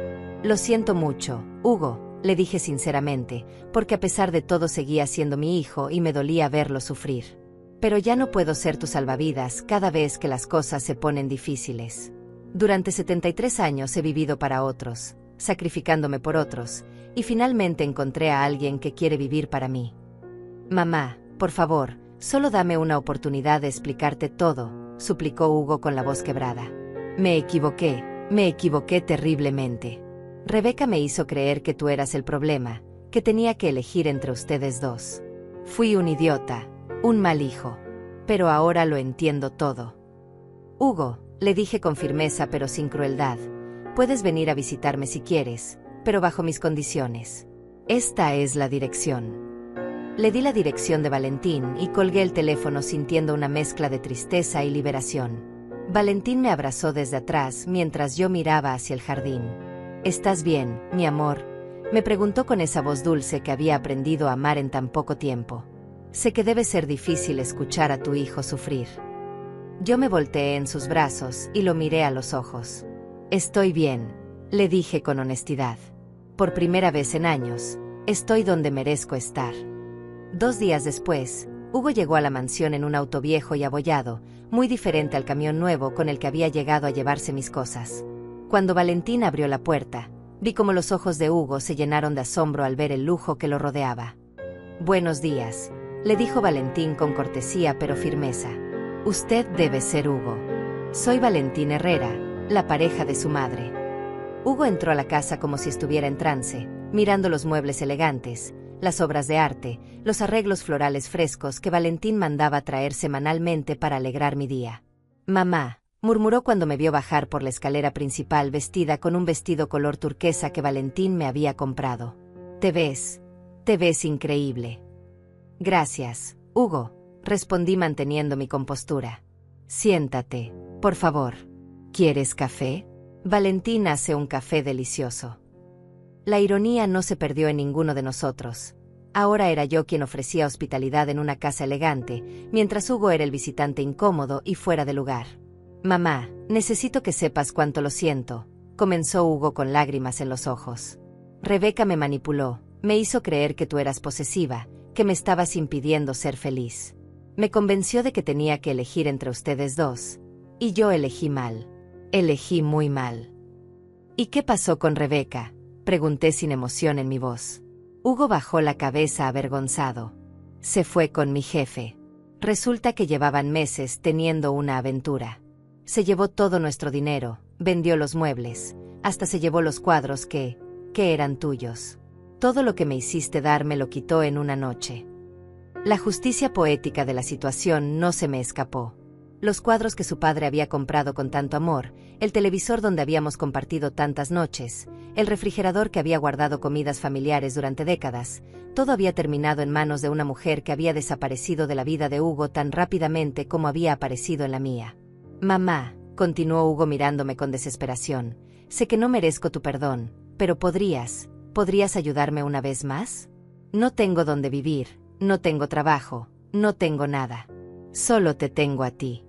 «Lo siento mucho, Hugo», le dije sinceramente, porque a pesar de todo seguía siendo mi hijo y me dolía verlo sufrir. «Pero ya no puedo ser tu salvavidas cada vez que las cosas se ponen difíciles. Durante 73 años he vivido para otros, sacrificándome por otros, y finalmente encontré a alguien que quiere vivir para mí. Mamá, por favor, solo dame una oportunidad de explicarte todo», suplicó Hugo con la voz quebrada. Me equivoqué terriblemente. Rebeca me hizo creer que tú eras el problema, que tenía que elegir entre ustedes dos. Fui un idiota, un mal hijo. Pero ahora lo entiendo todo. «Hugo», le dije con firmeza pero sin crueldad, «puedes venir a visitarme si quieres, pero bajo mis condiciones. Esta es la dirección». Le di la dirección de Valentín y colgué el teléfono sintiendo una mezcla de tristeza y liberación. Valentín me abrazó desde atrás mientras yo miraba hacia el jardín. «¿Estás bien, mi amor?», me preguntó con esa voz dulce que había aprendido a amar en tan poco tiempo. «Sé que debe ser difícil escuchar a tu hijo sufrir». Yo me volteé en sus brazos y lo miré a los ojos. «Estoy bien», le dije con honestidad. «Por primera vez en años, estoy donde merezco estar». 2 días después, Hugo llegó a la mansión en un auto viejo y abollado, muy diferente al camión nuevo con el que había llegado a llevarse mis cosas. Cuando Valentín abrió la puerta, vi cómo los ojos de Hugo se llenaron de asombro al ver el lujo que lo rodeaba. «Buenos días», le dijo Valentín con cortesía pero firmeza. «Usted debe ser Hugo. Soy Valentín Herrera, la pareja de su madre». Hugo entró a la casa como si estuviera en trance, mirando los muebles elegantes, las obras de arte, los arreglos florales frescos que Valentín mandaba traer semanalmente para alegrar mi día. «Mamá», murmuró cuando me vio bajar por la escalera principal vestida con un vestido color turquesa que Valentín me había comprado. «Te ves Te ves increíble. Gracias, Hugo, respondí manteniendo mi compostura. Siéntate, por favor. ¿Quieres café? Valentín hace un café delicioso. La ironía no se perdió en ninguno de nosotros. Ahora era yo quien ofrecía hospitalidad en una casa elegante, mientras Hugo era el visitante incómodo y fuera de lugar. Mamá, necesito que sepas cuánto lo siento, comenzó Hugo con lágrimas en los ojos. Rebeca me manipuló, me hizo creer que tú eras posesiva, que me estabas impidiendo ser feliz. Me convenció de que tenía que elegir entre ustedes dos. Y yo elegí mal. Elegí muy mal. ¿Y qué pasó con Rebeca?, pregunté sin emoción en mi voz. Hugo bajó la cabeza avergonzado. Se fue con mi jefe. Resulta que llevaban meses teniendo una aventura. Se llevó todo nuestro dinero, vendió los muebles, hasta se llevó los cuadros que eran tuyos. Todo lo que me hiciste dar me lo quitó en una noche. La justicia poética de la situación no se me escapó. Los cuadros que su padre había comprado con tanto amor, el televisor donde habíamos compartido tantas noches, el refrigerador que había guardado comidas familiares durante décadas, todo había terminado en manos de una mujer que había desaparecido de la vida de Hugo tan rápidamente como había aparecido en la mía. Mamá, continuó Hugo mirándome con desesperación, sé que no merezco tu perdón, pero ¿podrías ayudarme una vez más? No tengo dónde vivir, no tengo trabajo, no tengo nada. Solo te tengo a ti.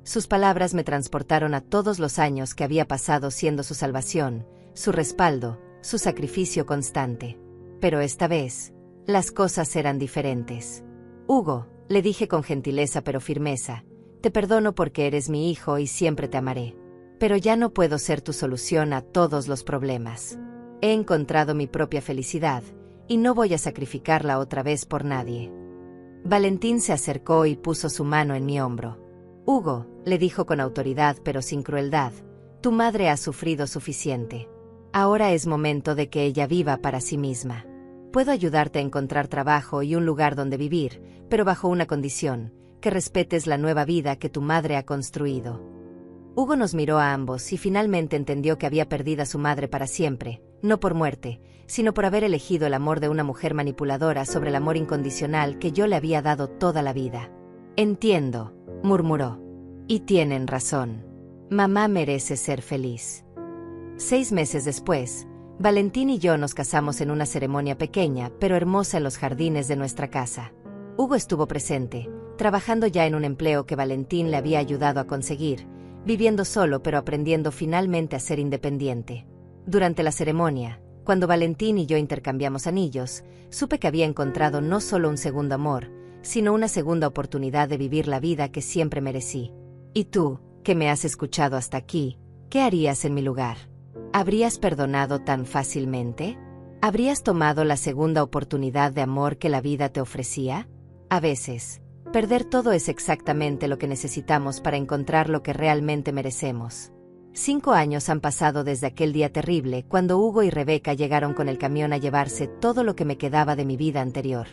Sus palabras me transportaron a todos los años que había pasado siendo su salvación, su respaldo, su sacrificio constante. Pero esta vez, las cosas eran diferentes. Hugo, le dije con gentileza pero firmeza, te perdono porque eres mi hijo y siempre te amaré. Pero ya no puedo ser tu solución a todos los problemas. He encontrado mi propia felicidad, y no voy a sacrificarla otra vez por nadie. Valentín se acercó y puso su mano en mi hombro. Hugo, le dijo con autoridad pero sin crueldad, tu madre ha sufrido suficiente. Ahora es momento de que ella viva para sí misma. Puedo ayudarte a encontrar trabajo y un lugar donde vivir, pero bajo una condición, que respetes la nueva vida que tu madre ha construido. Hugo nos miró a ambos y finalmente entendió que había perdido a su madre para siempre, no por muerte, sino por haber elegido el amor de una mujer manipuladora sobre el amor incondicional que yo le había dado toda la vida. Entiendo, murmuró. Y tienen razón. Mamá merece ser feliz. 6 meses después, Valentín y yo nos casamos en una ceremonia pequeña pero hermosa en los jardines de nuestra casa. Hugo estuvo presente, trabajando ya en un empleo que Valentín le había ayudado a conseguir, viviendo solo pero aprendiendo finalmente a ser independiente. Durante la ceremonia, cuando Valentín y yo intercambiamos anillos, supe que había encontrado no solo un segundo amor, sino una segunda oportunidad de vivir la vida que siempre merecí. ¿Y tú, que me has escuchado hasta aquí, qué harías en mi lugar? ¿Habrías perdonado tan fácilmente? ¿Habrías tomado la segunda oportunidad de amor que la vida te ofrecía? A veces, perder todo es exactamente lo que necesitamos para encontrar lo que realmente merecemos. 5 años han pasado desde aquel día terrible cuando Hugo y Rebeca llegaron con el camión a llevarse todo lo que me quedaba de mi vida anterior.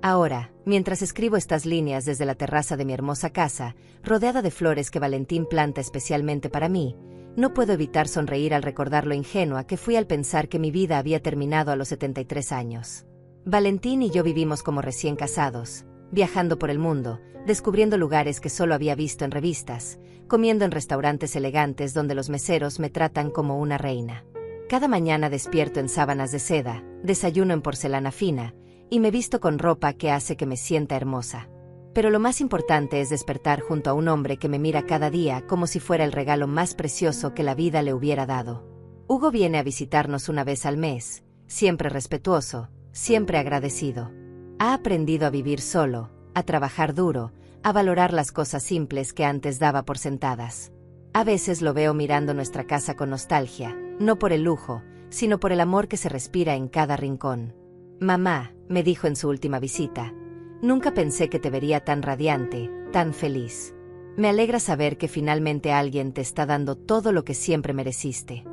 Ahora, mientras escribo estas líneas desde la terraza de mi hermosa casa, rodeada de flores que Valentín planta especialmente para mí, no puedo evitar sonreír al recordar lo ingenua que fui al pensar que mi vida había terminado a los 73 años. Valentín y yo vivimos como recién casados, viajando por el mundo, descubriendo lugares que solo había visto en revistas, comiendo en restaurantes elegantes donde los meseros me tratan como una reina. Cada mañana despierto en sábanas de seda, desayuno en porcelana fina, y me visto con ropa que hace que me sienta hermosa. Pero lo más importante es despertar junto a un hombre que me mira cada día como si fuera el regalo más precioso que la vida le hubiera dado. Hugo viene a visitarnos una vez al mes, siempre respetuoso, siempre agradecido. Ha aprendido a vivir solo, a trabajar duro, a valorar las cosas simples que antes daba por sentadas. A veces lo veo mirando nuestra casa con nostalgia, no por el lujo, sino por el amor que se respira en cada rincón. Mamá, me dijo en su última visita, nunca pensé que te vería tan radiante, tan feliz. Me alegra saber que finalmente alguien te está dando todo lo que siempre mereciste.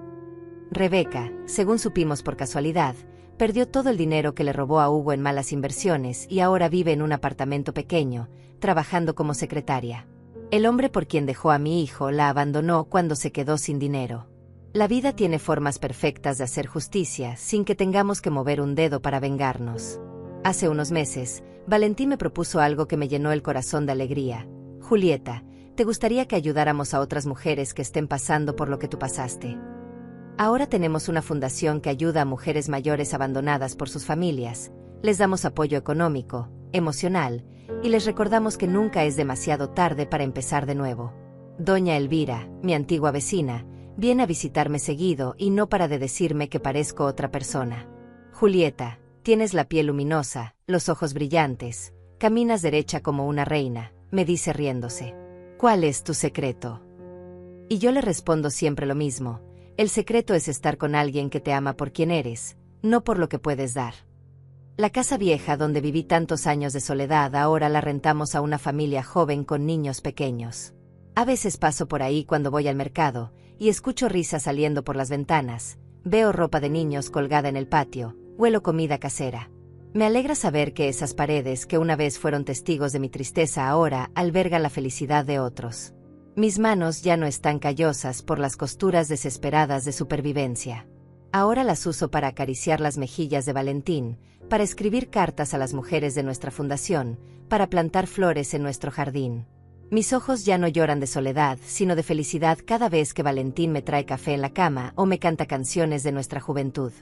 Rebeca, según supimos por casualidad, perdió todo el dinero que le robó a Hugo en malas inversiones y ahora vive en un apartamento pequeño, trabajando como secretaria. El hombre por quien dejó a mi hijo la abandonó cuando se quedó sin dinero. La vida tiene formas perfectas de hacer justicia sin que tengamos que mover un dedo para vengarnos. Hace unos meses, Valentín me propuso algo que me llenó el corazón de alegría. Julieta, ¿te gustaría que ayudáramos a otras mujeres que estén pasando por lo que tú pasaste? Ahora tenemos una fundación que ayuda a mujeres mayores abandonadas por sus familias. Les damos apoyo económico, emocional, y les recordamos que nunca es demasiado tarde para empezar de nuevo. Doña Elvira, mi antigua vecina, viene a visitarme seguido y no para de decirme que parezco otra persona. Julieta, tienes la piel luminosa, los ojos brillantes, caminas derecha como una reina, me dice riéndose. ¿Cuál es tu secreto? Y yo le respondo siempre lo mismo. El secreto es estar con alguien que te ama por quien eres, no por lo que puedes dar. La casa vieja donde viví tantos años de soledad ahora la rentamos a una familia joven con niños pequeños. A veces paso por ahí cuando voy al mercado, y escucho risas saliendo por las ventanas, veo ropa de niños colgada en el patio, huelo comida casera. Me alegra saber que esas paredes que una vez fueron testigos de mi tristeza ahora albergan la felicidad de otros. Mis manos ya no están callosas por las costuras desesperadas de supervivencia. Ahora las uso para acariciar las mejillas de Valentín, para escribir cartas a las mujeres de nuestra fundación, para plantar flores en nuestro jardín. Mis ojos ya no lloran de soledad, sino de felicidad cada vez que Valentín me trae café en la cama o me canta canciones de nuestra juventud.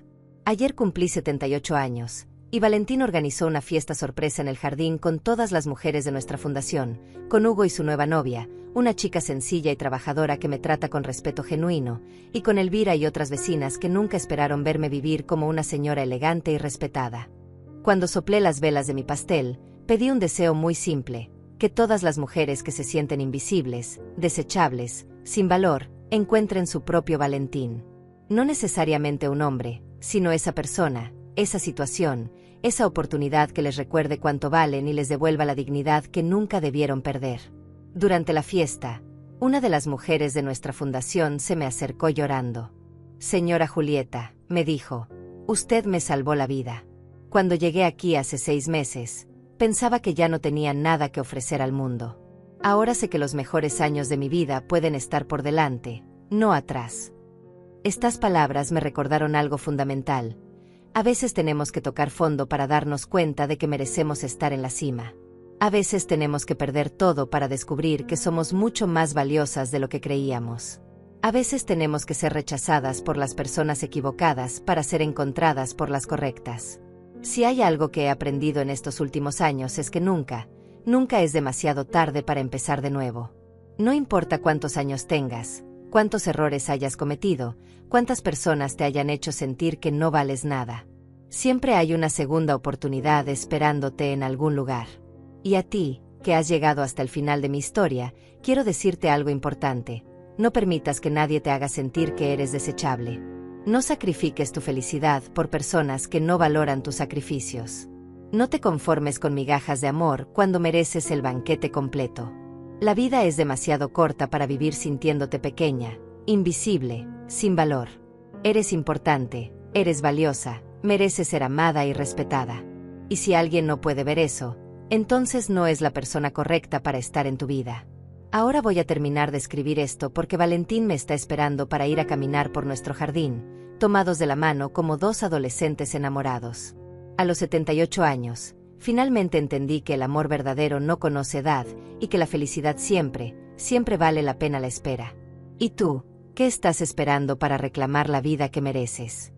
Ayer cumplí 78 años, y Valentín organizó una fiesta sorpresa en el jardín con todas las mujeres de nuestra fundación, con Hugo y su nueva novia, una chica sencilla y trabajadora que me trata con respeto genuino, y con Elvira y otras vecinas que nunca esperaron verme vivir como una señora elegante y respetada. Cuando soplé las velas de mi pastel, pedí un deseo muy simple: que todas las mujeres que se sienten invisibles, desechables, sin valor, encuentren su propio Valentín. No necesariamente un hombre, sino esa persona, esa situación, esa oportunidad que les recuerde cuánto valen y les devuelva la dignidad que nunca debieron perder. Durante la fiesta, una de las mujeres de nuestra fundación se me acercó llorando. Señora Julieta, me dijo, usted me salvó la vida. Cuando llegué aquí hace 6 meses, pensaba que ya no tenía nada que ofrecer al mundo. Ahora sé que los mejores años de mi vida pueden estar por delante, no atrás. Estas palabras me recordaron algo fundamental. A veces tenemos que tocar fondo para darnos cuenta de que merecemos estar en la cima. A veces tenemos que perder todo para descubrir que somos mucho más valiosas de lo que creíamos. A veces tenemos que ser rechazadas por las personas equivocadas para ser encontradas por las correctas. Si hay algo que he aprendido en estos últimos años es que nunca es demasiado tarde para empezar de nuevo. No importa cuántos años tengas, cuántos errores hayas cometido, cuántas personas te hayan hecho sentir que no vales nada. Siempre hay una segunda oportunidad esperándote en algún lugar. Y a ti, que has llegado hasta el final de mi historia, quiero decirte algo importante. No permitas que nadie te haga sentir que eres desechable. No sacrifiques tu felicidad por personas que no valoran tus sacrificios. No te conformes con migajas de amor cuando mereces el banquete completo. La vida es demasiado corta para vivir sintiéndote pequeña, invisible, sin valor. Eres importante, eres valiosa, mereces ser amada y respetada. Y si alguien no puede ver eso, entonces no es la persona correcta para estar en tu vida. Ahora voy a terminar de escribir esto porque Valentín me está esperando para ir a caminar por nuestro jardín, tomados de la mano como 2 adolescentes enamorados. A los 78 años, finalmente entendí que el amor verdadero no conoce edad y que la felicidad siempre vale la pena la espera. ¿Y tú, qué estás esperando para reclamar la vida que mereces?